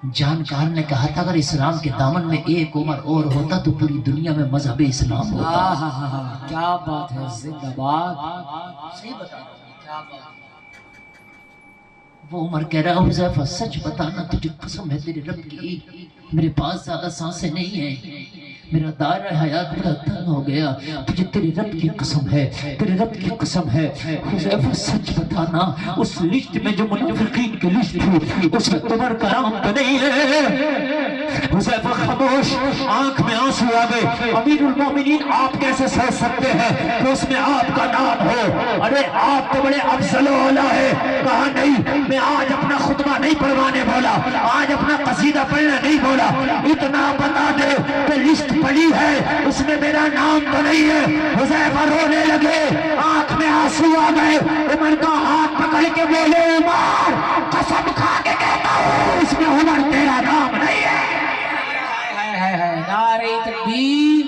جانکار نے کہا تھا اگر اسلام کے دامن میں ایک عمر اور ہوتا تو پوری دنیا میں مذہب اسلام ہوتا. کیا بات ہے, زندہ باد. صحیح بتا رہا ہوں. کیا بات ہے. وہ عمر کہہ رہا ہے حذیفہ سچ بتانا تجھے قسم ہے تیرے رب کی, میرے پاس زیادہ سانسیں نہیں ہیں, میرا دائرہ حیات بڑا تنگ ہو گیا, تجھے تیرے رب کی قسم ہے, تیرے رب کی قسم ہے. حذیفہ سچ بتانا اس لسٹ میں جو منافقین کی لسٹ تھی اس میں عمر کا نام تو نہیں ہے. حذیفہ خاموش, آنکھ میں آنسو آ گئے. امیر المومنین آپ کیسے سوچ سکتے ہیں کہ اس میں آپ کا نام ہو؟ ارے آپ تو بڑے افضل و اعلیٰ ہے. کہا نہیں, میں آج اپنا خطبہ نہیں پڑھوانے بولا, آج اپنا قصیدہ پڑھنا نہیں بولا, اتنا بتا دے کہ لسٹ پڑی ہے اس میں میرا نام تو نہیں ہے. حذیفہ رونے لگے, آنکھ میں آنسو آ گئے. عمر کا ہاتھ پکڑ کے بولے عمر قسم کھا کے کہتا ہوں اس میں عمر تیرا نام نہیں ہے. نعرہ تکبیر.